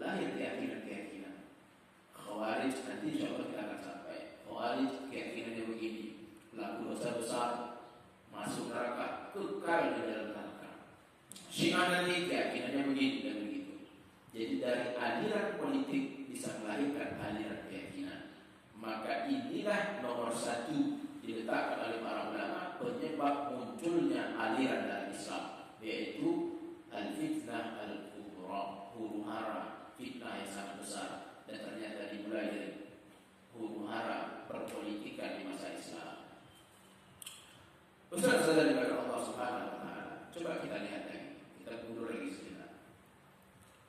lahir keyakinan-keyakinan. Khawarij nanti insyaallah kita akan sampai. Khawarij keyakinannya begini, pelaku dosa besar, masuk neraka, kekal politik bisa melahirkan aliran keyakinan. Maka inilah nomor satu diletakkan oleh para ulama penyebab munculnya aliran dalam Islam, yaitu al-fitnah al-kubra, huru hara, fitnah yang sangat besar, dan ternyata dimulai dari huru hara perpolitikan di masa Islam. Saudara-saudara dimuliakan Allah Subhanahu wa taala, coba kita lihat lagi, kita mundur lagi sejenak.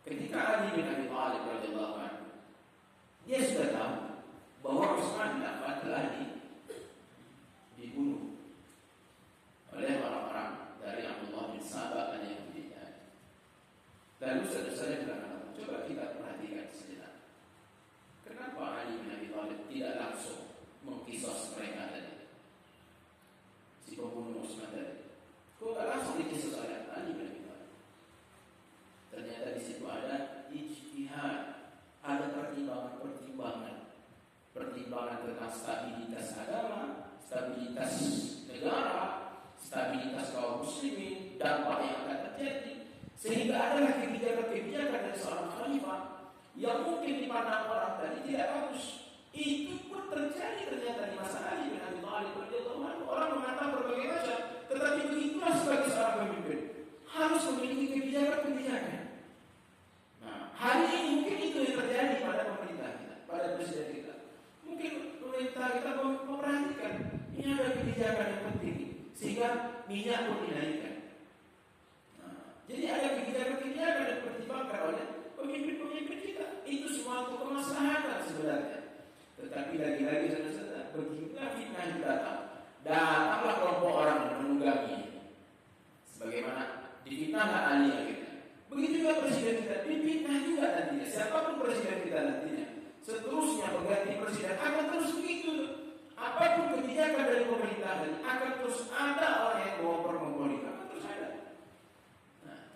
Ketika Ali bin Abi Thalib radhiyallahu anhu, dia sudah tahu bahwa Utsman bin Affan telah dibunuh oleh orang-orang dari Abdullah bin Sabah al-Yahudi. Lalu saudara-saudara bilang, coba kita perhatikan sejenak. Kenapa Ali bin Abi Thalib tidak langsung mengkisos mereka tadi, si pembunuh Utsman tadi? Kok tidak langsung dikisos oleh Ali bin Abi Thalib? Ternyata di situ ada ijtihad, ada pertimbangan tentang stabilitas agama, stabilitas negara, stabilitas kaum muslimin, dampak yang akan terjadi, sehingga adalah kebijakan-kebijakan dari seorang khalifah yang mungkin dipandang orang tadi tidak bagus. Itu pun terjadi ternyata di masa Ali bin Abi Thalib radhiyallahu anhu. Orang mengatakan berbagai macam, tetapi begitulah sebagai seorang pemimpin harus memiliki kebijakan-kebijakan. Nah, hari ini mungkin itu yang terjadi pada pemerintah kita, pada presiden kita. Mungkin pemerintah kita memperhatikan ini ada kebijakan yang penting sehingga minyak pun dinaikkan. Jadi ada kebijakan-kebijakan yang dipertimbangkan oleh pemimpin-pemimpin kita. Itu semua untuk kemaslahatan sebenarnya. Tetapi lagi-lagi saudara-saudara, begitulah fitnah itu datang. Datanglah kelompok orang yang menunggangi. Sebagaimana difitnahlah Ali akhirnya. Begitu juga presiden kita, difitnah juga nantinya. Siapapun presiden kita nantinya, seterusnya mengganti presiden akan terus begitu. Apapun kebijakan dari pemerintahan akan terus ada orang yang mengoper-ngompori, akan terus ada.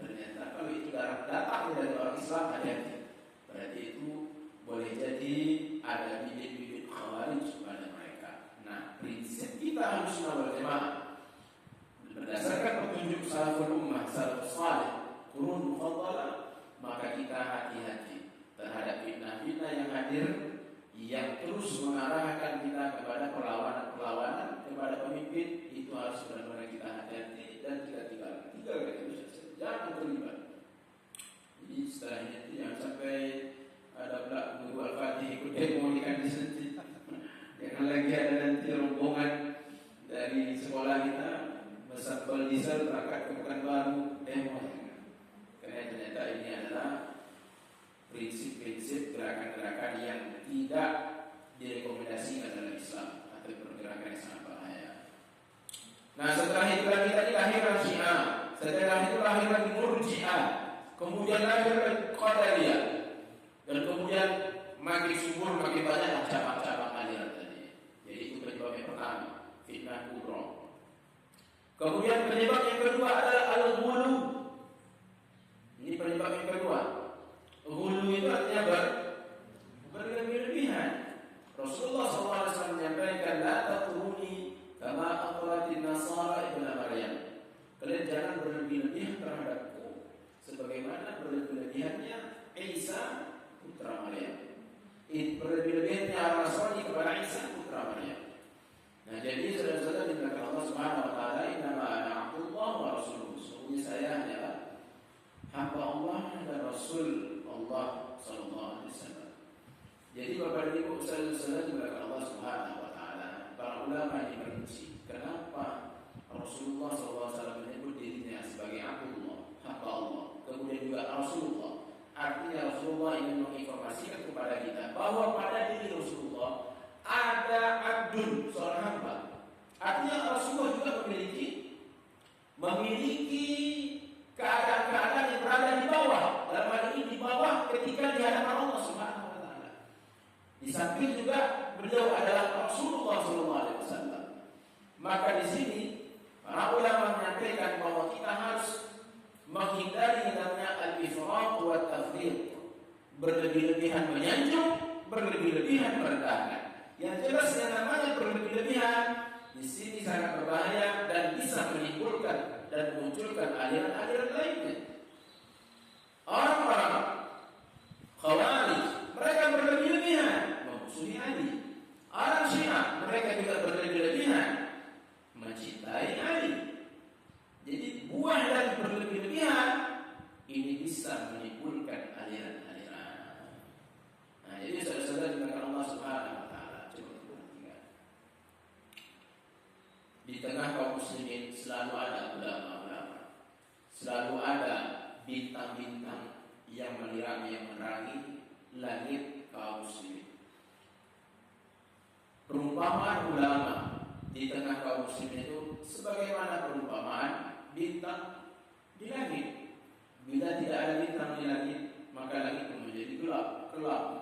Ternyata kalau itu datang dari orang Islam, hati-hati. Berarti itu boleh jadi ada bibit-bibit khawarij pada mereka. Nah, prinsip kita harus wal jamaah berdasarkan petunjuk salaful ummah, salafus salih, qurun mufaddalah, maka kita hati-hati terhadap fitnah-fitnah yang hadir yang terus mengarahkan kita kepada perlawanan kepada pemimpin. Itu harus benar-benar kita hati-hati dan kita tinggalkan itu saja. Jangan terlibat. Jadi setelahnya itu jangan sampai ada pula guru Al-Fatih ikut demo di kantin. Jangan lagi ada nanti rombongan dari sekolah kita mesabel diesel berangkat ke Pekanbaru demo. Karena ternyata ini adalah prinsip-prinsip gerakan-gerakan yang tidak direkomendasikan dalam Islam atau pergerakan yang sangat bahaya. Nah, setelah itu lagi tadi lahirlah Syiah. Setelah itu lahir lagi Murji'ah, kemudian lahir lagi Qadariyah, dan kemudian makin subur makin banyak cabang-cabang aliran tadi. Jadi itu penyebab yang pertama, fitnah kubra. Kemudian penyebab yang kedua adalah al-ghulu. Ini penyebab yang kedua. Ghulu itu artinya berlebihan. Rasulullah SAW menyampaikan, la tatruni kama aqratin nasara ibn Maryam. Kalian jangan berlebih-lebihan terhadapku sebagaimana berlebih-lebihannya Isa putra Maryam. Berlebih-lebihannya Nasrani kepada Isa putra Maryam. Nah, jadi saudara-saudara dimuliakan Allah Subhanahu wa taala, innama ana abdullah wa rasuluh. Sesungguhnya saya adalah hamba Allah dan Rasul Allah sallallahu alaihi wasallam. Jadi Bapak dan Ibu saudara-saudara dimuliakan Allah Subhanahu wa taala, para ulama ini merinci kenapa Rasulullah SAW menyebut dirinya sebagai Abdullah, hamba Allah, kemudian juga Rasulullah. Artinya Rasulullah ingin menginformasikan kepada kita bahwa pada diri Rasulullah ada abdul, seorang hamba. Artinya Rasulullah juga memiliki keadaan-keadaan yang berada di bawah. Dalam hal ini di bawah ketika di hadapan Allah Subhanahu wa taala. Di samping juga beliau adalah Rasulullah SAW. Maka di sini para ulama menyampaikan bahwa kita harus menghindari namanya al-ifrat wa tafriq, berlebih-lebihan menyanjung, berlebih-lebihan merendahkan. Yang jelas yang namanya berlebih-lebihan di sini sangat berbahaya dan bisa menimbulkan dan munculkan aliran-aliran lainnya. Orang-orang Khawarij kami yang menerangi langit kaum muslimin. Perumpamaan ulama di tengah kaum muslimin itu sebagaimana perumpamaan bintang di langit. Bila tidak ada bintang di langit, maka langit pun menjadi gelap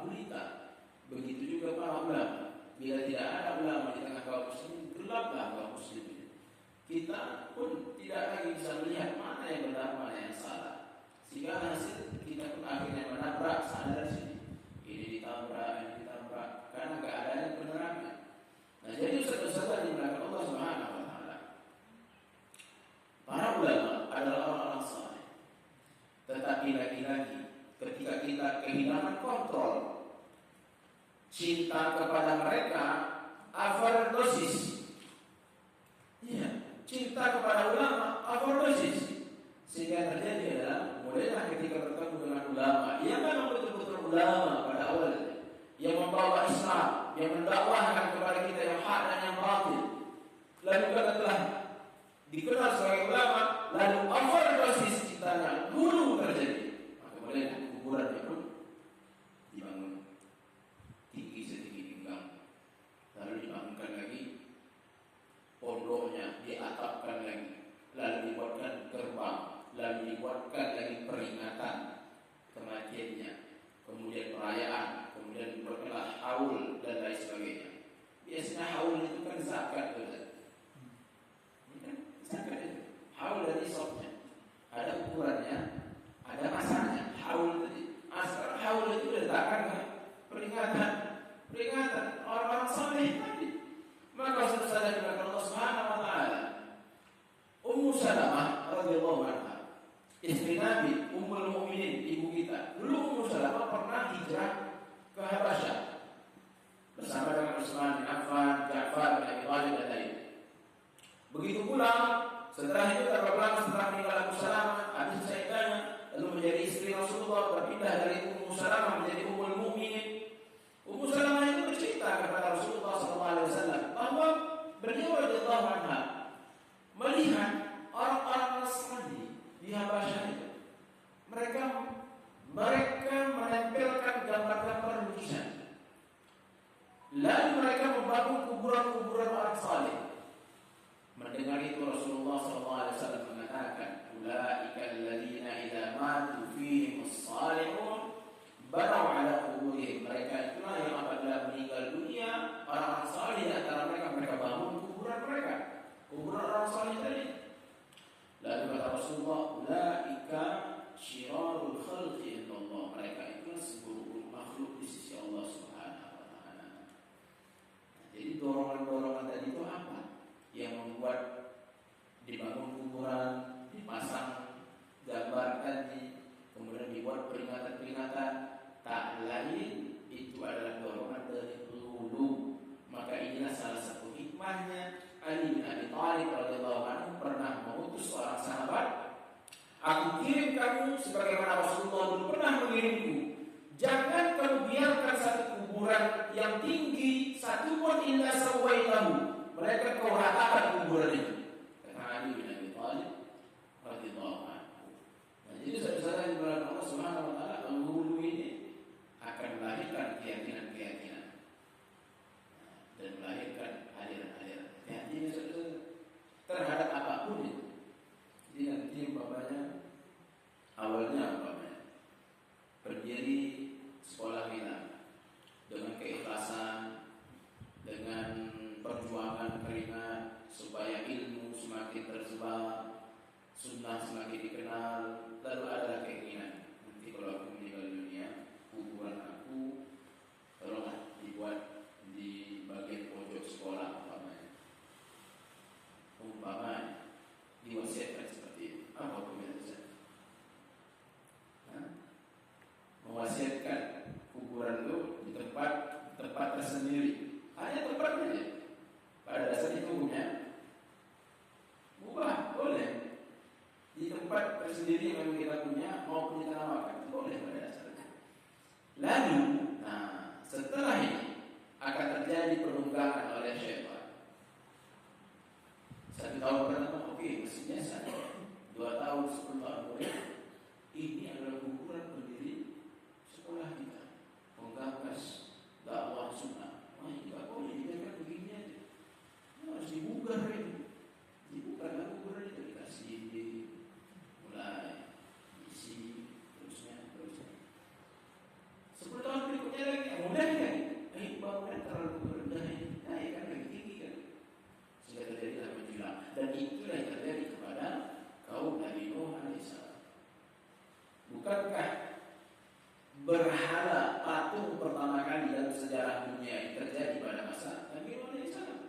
gulita. Begitu juga para ulama. Bila tidak ada ulama di tengah kaum muslimin, gelaplah kaum muslimin. Kita pun tidak lagi bisa melihat mana yang benar, mana yang salah. Sehingga hasil kita pun akhirnya menabrak sana sini. Ini ditabrak, karena nggak adanya penerangan. Nah, jadi ustaz-ustaz dimuliakan Allah Subhanahu wa taala. Para ulama adalah orang-orang saleh. Tetapi lagi-lagi ketika kita kehilangan kontrol cinta kepada mereka, overdosis. Ya, cinta kepada ulama overdosis. Sehingga terjadi adalah mulailah ketika bertemu dengan ulama yang memang betul-betul ulama pada awalnya, yang membawa Islam, yang mendakwahkan kepada kita yang hak dan yang batil, lalu karena telah dikenal sebagai ulama, lalu overdosis cintanya dulu terjadi, maka mulailah kuburannya pun dibangun tinggi setinggi pinggang, lalu dibangunkan lagi pondoknya, diatapkan lagi, lalu dibuatkan gerbang, lalu dibuatkan lagi peringatan kematiannya, kemudian perayaan, kemudian dibuatkanlah haul dan lain sebagainya. Biasanya haul itu kan zakat, betul? Ini kan zakat itu. Haul dan isopnya ada ukurannya, ada masanya. Haul tadi, asal haul itu diletakkan kan peringatan orang-orang saleh tadi. Maka saudara kepada Allah Subhanahu wa taala, Ummu Salamah radhiyallahu anha, istri Nabi, Ummul Mukminin, ibu kita. Dulu Ummu Salamah pernah hijrah ke Habasyah bersama dengan Utsman bin Affan, Ja'far bin Abi Thalib dan lain. Begitu pula setelah itu setelah meninggal Ummu Salamah, habis ceritanya lalu menjadi istri Rasulullah, berpindah dari Ummu Salamah menjadi Ummul Mukminin. Ummu Salamah itu bercerita kepada Rasulullah SAW bahwa beliau radhiyallahu anha melihat orang-orang Nasrani di Habasyah itu, mereka menempelkan gambar-gambar lukisan. Lalu mereka membangun kuburan-kuburan orang saleh. Mendengar itu Rasulullah SAW mengatakan, "Ulaika alladziina idza matu fihimus salihun banau ala kuburihim." Mereka itulah yang apabila meninggal dunia, orang-orang saleh antara mereka bangun kuburan mereka, kuburan orang saleh tadi. Lalu kata Rasulullah, "Ulaika syirarul khalqi indallah." Mereka itulah seburuk makhluk di sisi Allah Subhanahu wa taala. Jadi dorongan-dorongan tadi itu apa? Yang membuat dibangun kuburan, dipasang gambar tadi, kemudian dibuat peringatan-peringatan, tak lain itu adalah dorongan dari hulu. Maka inilah salah satu hikmahnya Ali bin Abi Thalib radhiyallahu anhu pernah mengutus seorang sahabat, "Aku kirim kamu sebagaimana Rasulullah dulu pernah mengirimku. Jangan kamu biarkan satu kuburan yang tinggi satu pun illa sawaitahu." Mereka kau ratakan kuburan itu. Kata Ali bin Abi Thalib radhiyallahu anhu. Nah, jadi saudara yang berada Allah Subhanahu wa taala, penghulu ini akan melahirkan keyakinan-keyakinan dan melahirkan aliran-aliran. Jadi terhadap apapun itu. Jadi nanti umpamanya awalnya berdiri sekolah kita dengan keikhlasan, dengan perjuangan keringat supaya ilmu semakin tersebar, sunnah semakin dikenal. Lalu ada keinginan, nanti kalau aku meninggal dunia, kuburan aku tolonglah dibuat di bagian pojok sekolah umpamanya diwasiatkan seperti itu. Apa komentarnya? Mewasiatkan kuburan itu di tempat tersendiri, hanya tempat saja. Pada dasarnya hukumnya mubah, boleh di tempat tersendiri yang kita punya maupun di tanah wakaf, boleh. sejarah dunia ini terjadi pada masa Nabi Nuh alaihissalam.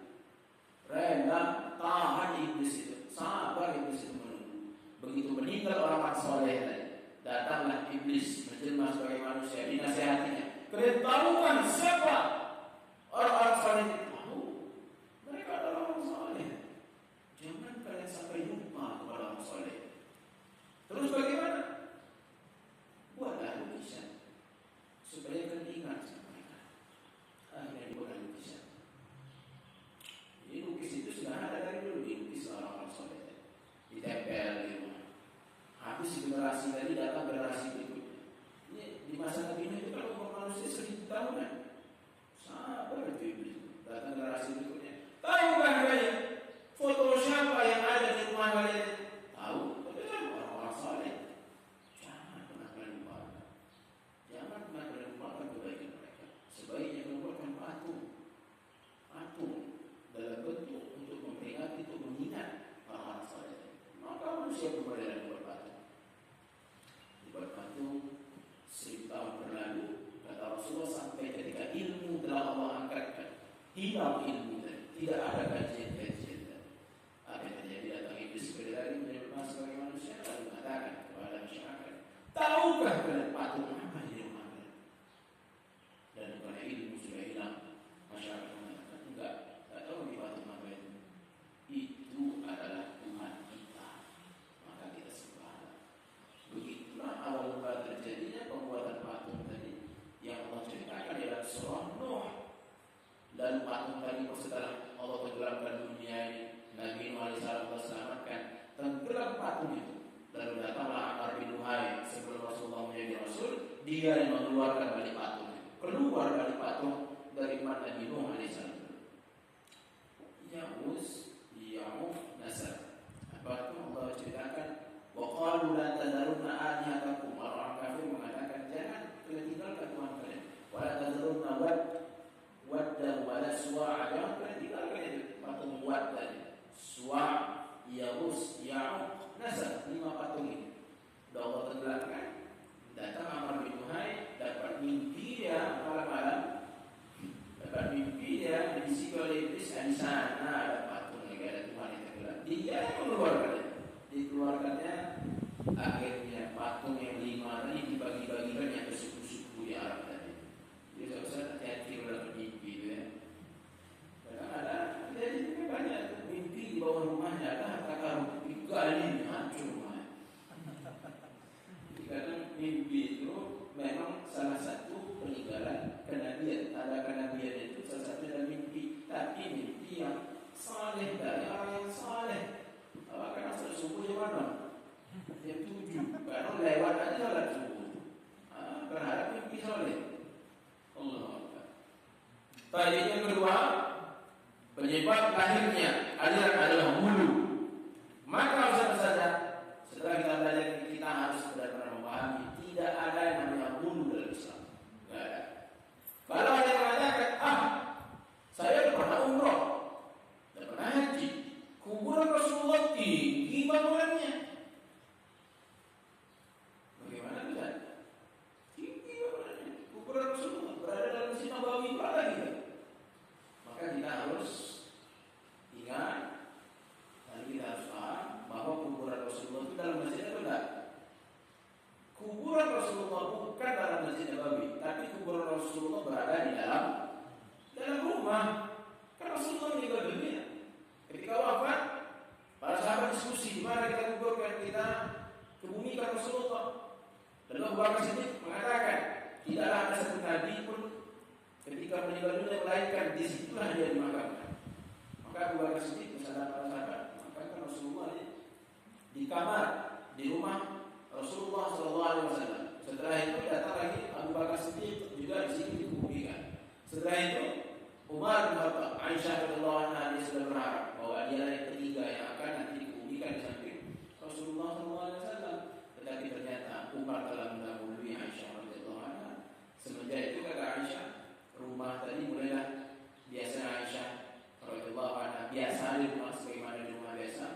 Rela tahan iblis itu, sabar iblis itu menunggu. Begitu meninggal orang-orang soleh tadi, datanglah iblis menjelma sebagai manusia, dinasihatinya. Kalian tahu kan siapa orang-orang soleh itu? Tahu, mereka adalah orang soleh. Jangan kalian sampai lupa kepada orang soleh. Terus bagaimana? Buatlah lukisan supaya kalian ingat sama mereka. Akhirnya dibuatlah lukisan. Ini lukis itu sudah ada dari dulu, dilukis orang-orang soleh, ditempel di rumah. Habis generasi tadi datang generasi berikutnya. Ini di masa Nabi Nuh itu kalau umur manusia 1000 tahunan. Sabar itu iblis. Datang generasi berikutnya. Tahu kan kalian foto siapa yang ada di rumah kalian? Tahu? Betul, orang-orang soleh. Jangan pernah kalian lupakan. Jangan pernah kalian lupakan kebaikan mereka. Sebaiknya membuatkan patung dalam bentuk untuk memperingati, untuk mengingat orang-orang soleh. Maka manusia berbeda buat patung. Dibuat patung 1000 tahun berlalu, kata Rasulullah, sampai ketika ilmu telah Allah angkatkan, hilang ilmu tadi, tidak ada kajian-kajian tadi. Apa yang terjadi? Datang iblis sekali lagi menjelma sebagai manusia, lalu mengatakan kepada masyarakat, tahukah kalian patung apa di rumah kalian? Dan karena ilmu sudah hilang, masyarakat mengatakan enggak tahu di patung apa itu adalah Tuhan kita, maka kita sembah. Begitulah awal mula terjadinya pembuatan patung tadi yang Allah ceritakan dalam surah Nuh. Lalu patung tadi setelah Allah tenggelamkan dunia ini, Nabi Nuh alaihissalam selamatkan, tenggelam patung itu. Lalu datanglah Amr bin Luhai sebelum Rasulullah menjadi Rasul, dia yang mengeluarkan balik patung itu. Keluar balik patung dari umat Nabi Nuh alaihissalam. Ya'uf, Nasr. Apa itu Allah ceritakan? Wa qalu la tadharunna alihatakum. Orang kafir mengatakan jangan kalian tinggalkan Tuhan kalian. Wa la tadharunna wadda wa la suwa'a. Jangan kalian tinggalkan itu patung Wad tadi. Suwa', Ya'us, Ya'uf, Nasr. 5 patung ini. Sudah Allah tenggelamkan. Datang Amr bin Luhai, dapat mimpi dia malam-malam. Dapat mimpi dia dibisikkan oleh iblis, di sana ada patung negara Tuhan yang tenggelam. Dia yang mengeluarkan itu. Dikeluarkannya akhirnya patung yang 5 ini dibagi-bagikan yang bersuku-suku di Arab tadi. Jadi saya hati-hati dalam mimpi itu ya. Kadang ada, jadi banyak mimpi di bawah rumahnya ada harta karun digali hancur rumahnya. Jadi kadang mimpi itu memang salah satu peninggalan kenabian. Ada kenabian itu salah satu dalam mimpi, tapi mimpi yang saleh dari orang yang saleh. Karena subuh di mana? Jam 7. Karena lewat aja salat subuh. Berharap mimpi saleh. Allah Akbar. Tadi yang kedua, penyebab lahirnya aliran adalah hulu. Maka saja setelah kita belajar kita harus benar-benar memahami tidak ada yang namanya hulu dalam Islam. Tidak ada. Kalau ada yang mengatakan, saya pernah umroh, tidak pernah haji, kuburan Rasulullah tinggi bangunannya. Bagaimana bisa? Tinggi bangunannya. Kuburan Rasulullah berada dalam Masjid Nabawi berada gitu. Maka kita harus ingat, dan kita harus paham bahwa kuburan Rasulullah itu dalam masjid atau tidak? Kuburan Rasulullah bukan dalam Masjid Nabawi, tapi kuburan Rasulullah berada di dalam rumah. Karena Rasulullah meninggal dunia. Ketika wafat, para sahabat diskusi di mana kita kuburkan, kita kebumikan Rasulullah. Dan Abu Bakar Siddiq mengatakan, tidaklah ada satu nabi pun ketika meninggal dunia melahirkan di situlah dia dimakamkan. Maka Abu Bakar Siddiq bersama para sahabat mengatakan Rasulullah di kamar di rumah Rasulullah SAW. Setelah itu datang lagi Abu Bakar Siddiq juga di sini dikuburkan. Setelah itu Umar bin Khattab, Aisyah radhiyallahu anha, dia sudah berharap bahwa dia yang ketiga yang akan nanti dikuburkan di samping Rasulullah SAW. Tetapi ternyata Umar telah mendahului Aisyah radhiyallahu anha. Semenjak itu kata Aisyah, rumah tadi mulailah biasa Aisyah radhiyallahu anha biasa di rumah sebagaimana di rumah biasa.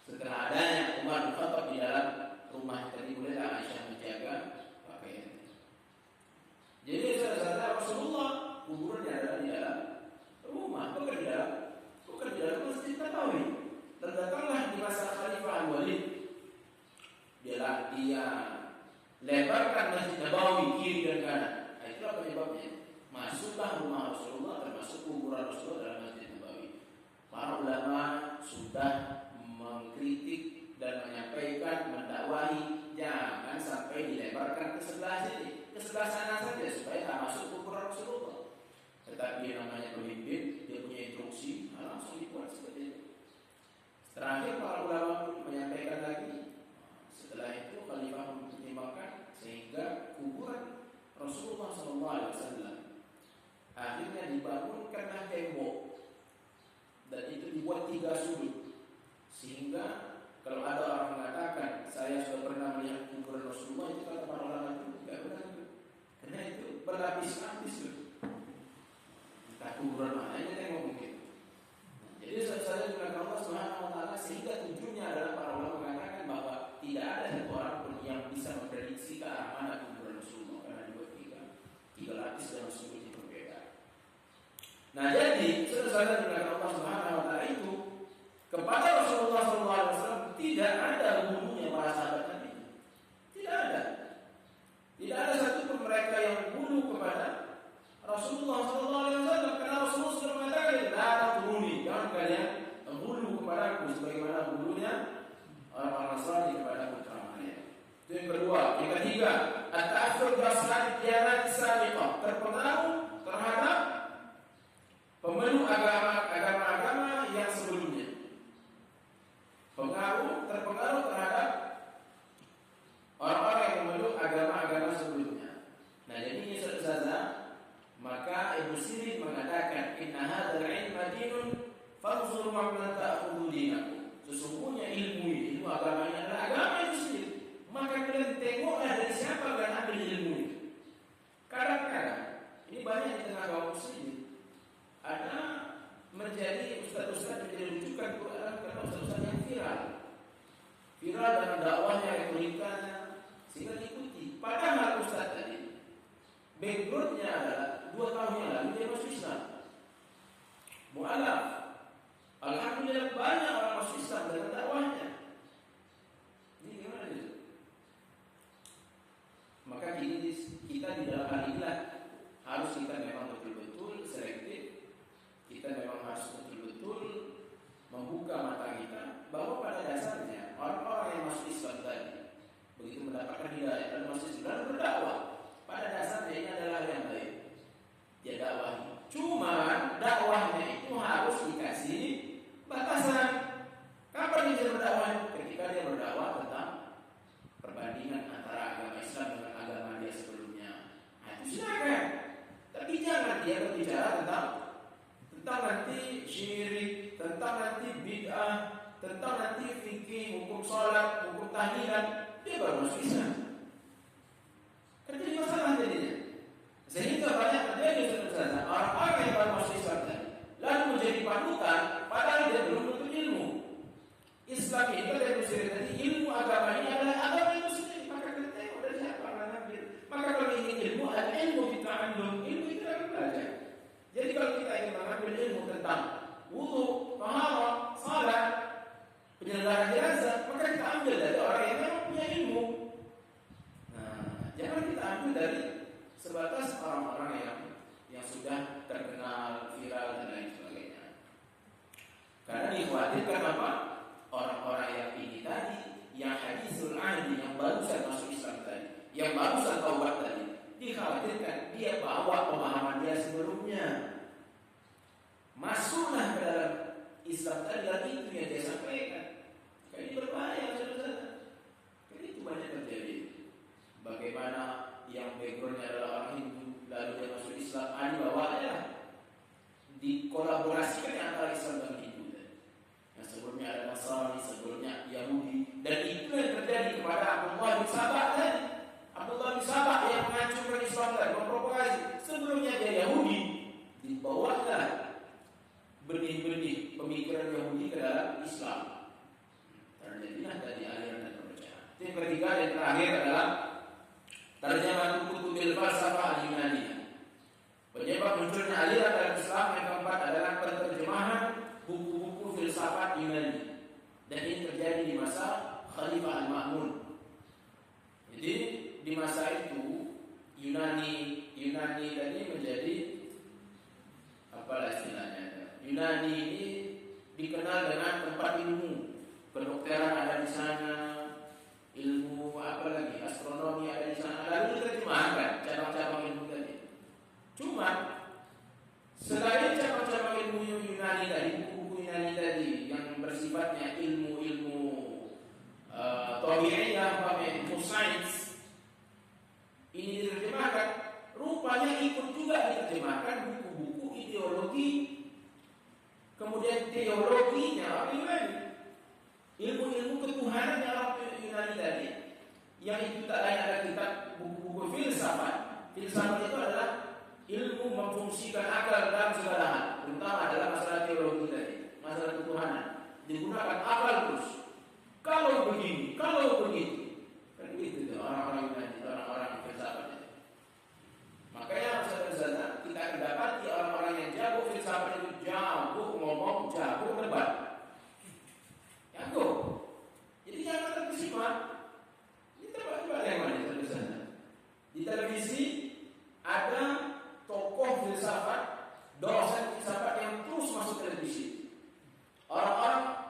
Setelah adanya Umar bin Khattab di dalam rumah tadi mulailah Aisyah menjaga pakaian. Jadi saudara Rasulullah jawabnya, masuklah rumah Rasulullah termasuk kuburan Rasulullah dalam Masjid Nabawi. Para ulama sudah mengkritik dan menyampaikan, mendakwahi jangan sampai dilebarkan ke sebelah sini, ke sebelah sana saja supaya tak masuk kuburan Rasulullah. Tetapi yang namanya pemimpin, dia punya instruksi, langsung dibuat seperti itu. Terakhir para ulama pun menyampaikan lagi, setelah itu khalifah mempertimbangkan sehingga kuburan Rasulullah SAW akhirnya dibangunkanlah tembok dan itu dibuat 3 sudut, sehingga kalau ada orang mengatakan saya sudah pernah melihat kuburan Rasulullah, itu kata para ulama itu tidak benar, karena itu berlapis-lapis. Entah kuburan mana ini tengok mungkin. Jadi saya juga Allah Subhanahu wa taala, sehingga tujuannya adalah para ulama mengatakan bahwa tidak ada satu orang pun yang bisa memprediksi ke arah mana kuburan Rasulullah karena dibuat 3 lapis dalam sudut yang berbeda. Nah, jadi saudara juga Allah Subhanahu wa taala itu kepada Rasulullah SAW tidak ada bunuhnya para sahabat Nabi. Tidak ada. Tidak ada satu pun mereka yang bunuh kepada Rasulullah SAW, karena Rasulullah sudah mengatakan, "La turuni, jangan kalian bunuh kepada aku sebagaimana bunuhnya orang Nasrani kepada putra Maryam." Itu yang kedua. Yang ketiga, at-ta'assur bi ashabi diyanat sabiqah, terpengaruh terhadap pemeluk agama-agama yang sebelumnya. Terpengaruh terhadap orang-orang yang memeluk agama-agama sebelumnya. Nah, jadi ini saudara, maka Ibnu Sirin mengatakan, inna hadzal ilma dinun fanzur mimman ta'khudhu dinakum. Sesungguhnya ilmu agama ini adalah agama itu sendiri. Maka kalian tengoklah dari siapa kalian ambil ilmu itu. Kadang-kadang ini banyak di tengah kaum muslimin ada menjadi ustaz-ustaz menjadi rujukan Quran karena ustaz-ustaz yang viral dalam dakwahnya, retorikanya, sehingga diikuti. Padahal ustaz tadi backgroundnya adalah 2 tahun yang lalu dia masuk Islam, mu'alaf. Alhamdulillah banyak orang masuk Islam dengan dakwahnya. Ini gimana itu? Maka kita di dalam hal inilah harus kita memang betul-betul selektif. Kita memang harus betul-betul membuka mata kita bahwa pada dasarnya orang-orang yang masuk Islam tadi begitu mendapatkan hidayah dan masuk Islam berdakwah, pada dasarnya ini adalah yang baik. Dia dakwahi. Cuma dakwahnya itu harus dikasih batasan. Kapan dia berdakwah? Ketika dia berdakwah tentang perbandingan antara agama Islam dengan agama dia sebelumnya. Nah, itu silakan. Tapi jangan dia berbicara tentang nanti syirik, tentang nanti bid'ah, tentang nanti fikih, hukum sholat, hukum tahlilan. Dia baru masuk Islam. Kan jadi masalah jadinya. Sehingga banyak terjadi orang-orang yang baru masuk Islam tadi lalu menjadi panutan padahal dia belum menuntut ilmu. Islam itu dari Muslim tadi, ilmu agama ini adalah agama itu sendiri. Maka kita tengok dari siapa yang ambil. Maka kalau ingin ilmu, ilmu kita ambil, ilmu itu akan belajar. Jadi kalau kita ingin mengambil ilmu tentang wudu, taharah, salat, penyelenggaraan jenazah, maka kita ambil dari orang yang memang punya ilmu. Nah, jangan kita ambil dari sebatas orang-orang yang sudah terkenal, viral dan lain sebagainya. Karena dikhawatirkan apa? Orang-orang yang ini tadi, yang hadisul ahdi, yang barusan masuk Islam tadi, yang barusan taubat tadi, dikhawatirkan dia bawa pemahaman dia sebelumnya, masuklah ke dalam Islam tadi dan itu yang dia sampaikan. Ini berbahaya, saudara. Jadi itu banyak terjadi. Bagaimana yang backgroundnya adalah orang Hindu, lalu dia masuk Islam, dibawanya dikolaborasikan antara Islam dan Hindu. Yang sebelumnya ada Nasrani, sebelumnya Yahudi, dan itu yang terjadi kepada Abdullah bin Sabah tadi. Abdullah bin Sabah yang menghancurkan Islam dan mempropagasi. Sebelumnya dia Yahudi, dibawalah benih-benih pemikiran Yahudi ke dalam Islam. Terjadilah tadi aliran dan perpecahan. Yang ketiga dan terakhir adalah terjemah kutubil falsafah al-Yunaniyah. Penyebab munculnya aliran dalam Islam yang keempat adalah penerjemahan buku-buku filsafat Yunani. Dan ini terjadi di masa Khalifah Al-Ma'mun. Jadi di masa itu Yunani tadi kemudian teologinya apa Yunani, ilmu-ilmu ketuhanan yang orang Yunani tadi, yang itu tak lain adalah kitab buku-buku filsafat. Filsafat itu adalah ilmu memfungsikan akal dalam segala hal, terutama adalah masalah teologi tadi, masalah ketuhanan. Digunakan akal terus. Kalau begini, kalau begitu, kan begitu tuh orang-orang Yunani, orang-orang filsafat. Makanya saudara-saudara, kita akan dapati orang-orang yang jago filsafat itu jago ngomong, jago debat, jago. Jadi jangan terkesima. Kita coba yang mana saudara-saudara? Di televisi ada tokoh filsafat, dosen filsafat yang terus masuk televisi. Orang-orang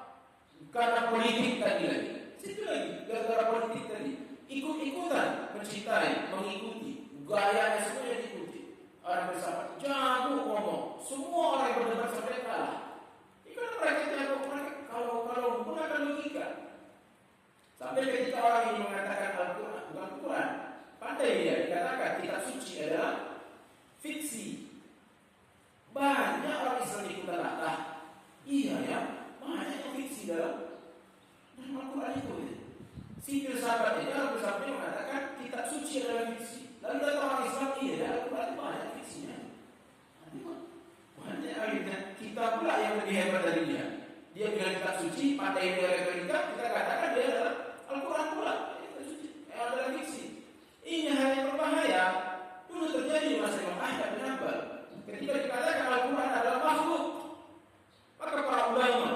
karena politik tadi lagi, situ lagi, gara-gara politik tadi, ikut-ikutan mencintai, mengikuti, gayanya semua yang diikuti. Orang filsafat jago ngomong, semua orang yang berdebat sampai kalah. Ikan mereka jago, mereka kalau menggunakan logika. Sampai ketika orang ini mengatakan Al-Quran, bukan Al-Quran, pandai dia dikatakan kitab suci adalah fiksi. Banyak orang Islam ikutan lah. Iya ya, banyak yang fiksi dalam Al-Quran itu. Si filsafat ini, orang filsafat mengatakan kitab suci adalah fiksi. Lalu datang orang Islam, iya Al-Quran itu banyak fiksinya. Banyak akhirnya kita pula yang lebih hebat dari dia. Dia bilang kitab suci, pandai dia retorika, kita katakan dia adalah Al-Quran pula. Kitab suci adalah fiksi. Ini hal yang berbahaya. Dulu terjadi di masa Imam Ahmad bin Hanbal. Ketika dikatakan Al-Quran adalah makhluk, maka para ulama,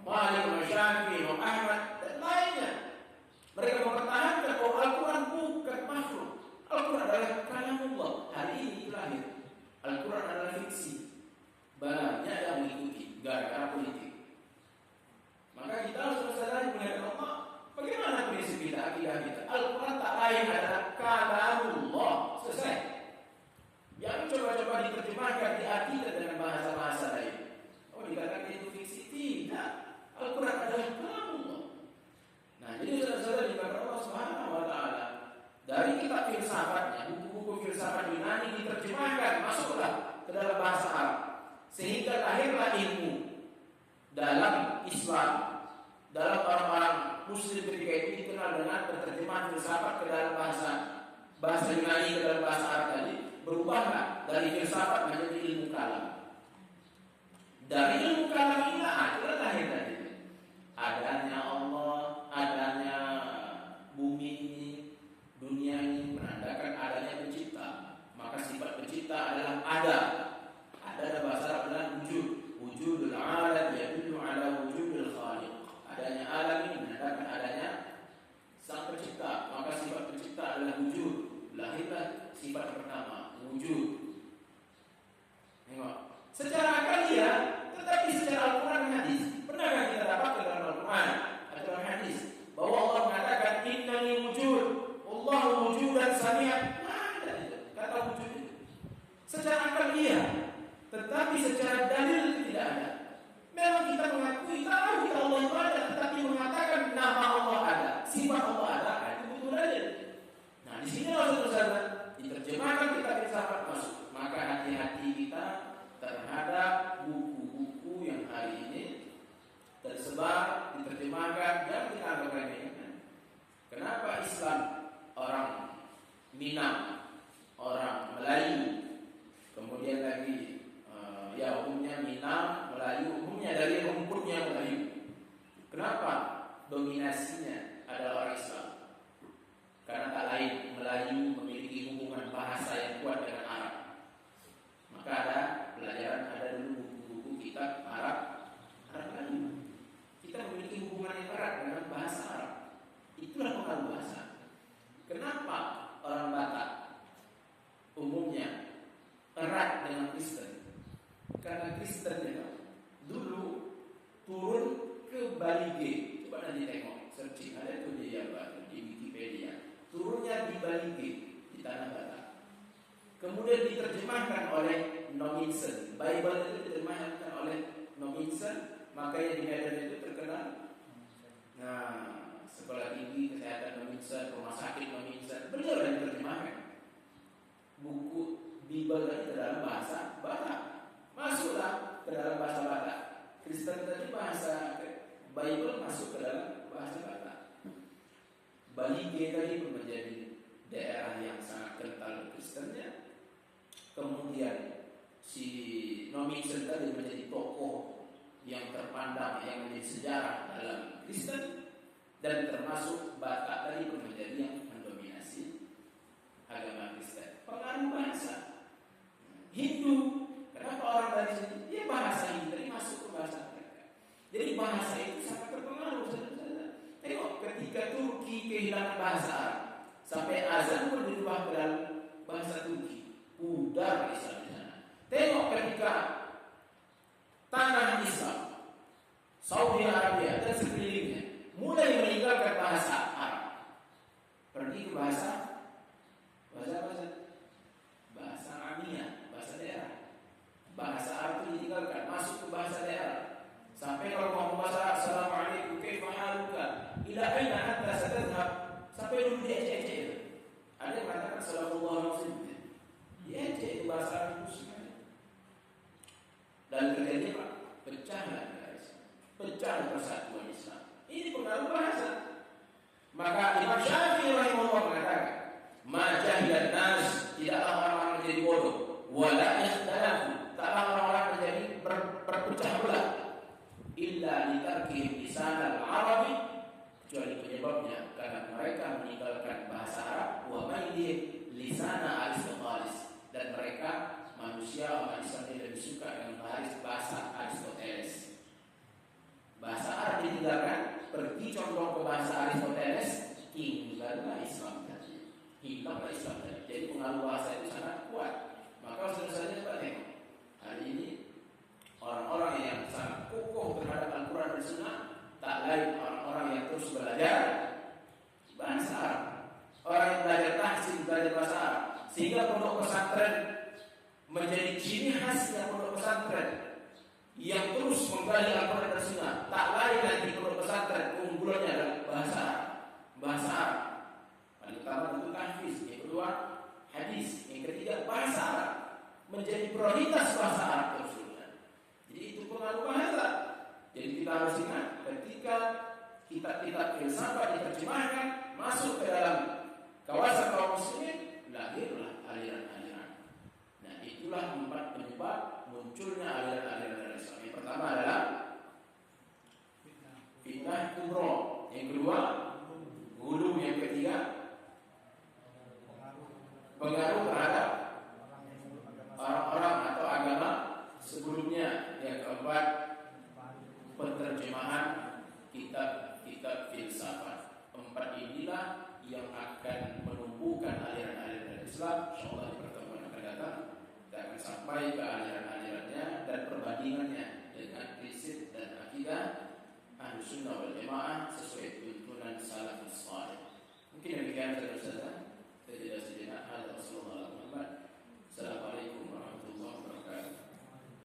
Malik, Syafi'i, Imam Ahmad dan lainnya, mereka mempertahankan bahwa Al-Quran bukan makhluk. Al-Quran adalah kalamullah. Hari ini lahir. Al-Quran adalah fiksi. Banyak yang mengikuti gara-gara politik. Maka kita harus bersadar kepada Allah. Bagaimana prinsip kita, akidah kita? Al-Quran tak lain adalah kalamullah. Selesai. Yang coba-coba diterjemahkan, diartikan dengan bahasa-bahasa lain. Oh, dikatakan itu fiksi. Tidak. Al-Quran adalah kalamullah. Nah, jadi saudara-saudara dikatakan Allah Subhanahu wa taala dari kitab filsafatnya, buku-buku filsafat Yunani diterjemahkan, masuklah ke dalam bahasa Arab. Sehingga lahirlah ilmu dalam Islam, dalam orang-orang Muslim ketika itu dikenal dengan terjemahan filsafat ke dalam bahasa Yunani ke dalam bahasa Arab tadi, berubahlah dari filsafat menjadi ilmu kalam. Dari ilmu kalam ini adalah lahir tadi adanya Allah, adanya bumi ini, dunia ini menandakan adanya pencipta. Maka sifat pencipta adalah ada. Ada bahasa Arab adalah wujud. Wujudul alam yadullu ala wujudul khaliq. Adanya alam ini menandakan adanya sang pencipta. Maka sifat pencipta adalah wujud. Lahirlah sifat pertama, wujud. Tengok. Secara akaliah, tetapi secara Al-Quran dan hadis, pernahkah kita dapat dalam Al-Quran atau hadis bahwa Allah mengatakan innani wujud, Allahu wujudan sami'an? Ada itu kata wujud itu. Secara akaliah, tetapi secara dalil tidak ada. Memang kita mengakui tahu kita Allah itu ada, tetapi mengatakan nama Allah ada, sifat Allah ada, itu butuh dalil. Nah, di sini saudara diterjemahkan kita filsafat masuk. Maka hati-hati kita terhadap buku-buku yang hari ini tersebar, diterjemahkan dan kita anggap remeh. Kenapa Islam orang Minang, orang Melayu, kemudian lagi umumnya Minang, Melayu, umumnya dari rumputnya Melayu. Kenapa dominasinya adalah orang Islam? Karena tak lain Melayu memiliki hubungan bahasa yang kuat dengan Arab. Maka ada pelajaran, ada dulu buku-buku kitab Arab Melayu. Kita memiliki hubungan yang erat dengan bahasa Arab. Itulah pengaruh bahasa. Kenapa orang Batak umumnya erat dengan Kristen? Karena Kristen dulu turun ke Balige. Coba nanti tengok, searching ada itu di Wikipedia. Turunnya di Balige, di tanah Batak. Kemudian diterjemahkan oleh Nominson. Bible itu diterjemahkan oleh Nominson. Makanya di Medan itu terkenal. Nah, sekolah tinggi kesehatan Nominson, rumah sakit Nominson, beliau yang diterjemahkan. Buku Bible itu dalam bahasa Batak. Masuklah ke dalam bahasa Batak. Kristen tadi bahasa Bible masuk ke dalam bahasa Batak. Balige tadi menjadi daerah yang sangat kental Kristennya. Kemudian si Nomiksen tadi menjadi tokoh yang terpandang, yang menjadi sejarah dalam Kristen, dan termasuk Batak tadi menjadi yang mendominasi agama Kristen. Pengaruh bahasa Hindu, kenapa orang dari sini dia bahasa Hindu tadi masuk ke bahasa mereka. Jadi bahasa itu sangat berpengaruh. Tengok ketika Turki kehilangan bahasa Arab, sampai azan pun dirubah ke dalam bahasa Turki. Pudar Islam di sana. Tengok ketika tanah Islam, Saudi Arabia dan sekelilingnya mulai meninggalkan bahasa Arab, pergi ke bahasa Amiyah, bahasa daerah. Bahasa Arab itu ditinggalkan, masuk ke bahasa daerah. Sampai kalau mau bahasa Assalamualaikum kaifa haluka ila aina hatta satadhhab, sampai dulu dia ejek. Ada yang mengatakan sallallahu alaihi wasallam. Dia ejek itu bahasa Arab Muslim. Dan terjadi apa? Pecahlah negara Islam, pecah persatuan Islam. Ini pengaruh bahasa. Maka Imam Syafi'i rahimahullah mengatakan, ma jahilan nas, tidaklah orang-orang menjadi bodoh, wala ikhtalafu, taklah orang-orang menjadi berpecah belah, illa litarkihim lisan al-arabi, kecuali penyebabnya karena mereka meninggalkan bahasa Arab, wa mailihim lisana Aristoteles, dan mereka manusia umat Islam lebih suka dengan bahasa Aristoteles. Bahasa Arab ditinggalkan, pergi condong ke bahasa Aristoteles, tinggallah Islam tadi, hilanglah Islam tadi. Jadi pengaruh bahasa itu sangat kuat. Maka saudara-saudara coba tengok hari ini orang-orang yang sangat kokoh terhadap Al-Quran dan Sunnah, tak lain orang-orang yang terus belajar bahasa Arab, orang yang belajar tahsin, belajar bahasa Arab, sehingga pondok pesantren menjadi ciri khasnya pondok pesantren yang terus menggali Al-Quran dan Sunnah. Tak lain lagi pondok pesantren keunggulannya adalah bahasa Arab. Bahasa Arab paling utama tentu hadis, yang kedua hadis, yang ketiga bahasa Arab, menjadi prioritas bahasa Arab terus. Jadi itu pengaruh bahasa. Jadi kita harus ingat, ketika kitab-kitab filsafat diterjemahkan masuk ke dalam kawasan kaum muslimin, lahirlah aliran-aliran. Nah, itulah 4 penyebab munculnya aliran-aliran Islam. Yang pertama adalah fitnah kubro, yang kedua gulu, yang ketiga pengaruh terhadap orang-orang atau agama sebelumnya, yang keempat penerjemahan kitab-kitab filsafat. 4 inilah yang akan menumbuhkan aliran-aliran Islam. Insyaallah di pertemuan yang akan datang kita akan sampai ke aliran-alirannya dan perbandingannya dengan prinsip dan akidah Ahlus Sunnah wal Jamaah sesuai tuntunan salaf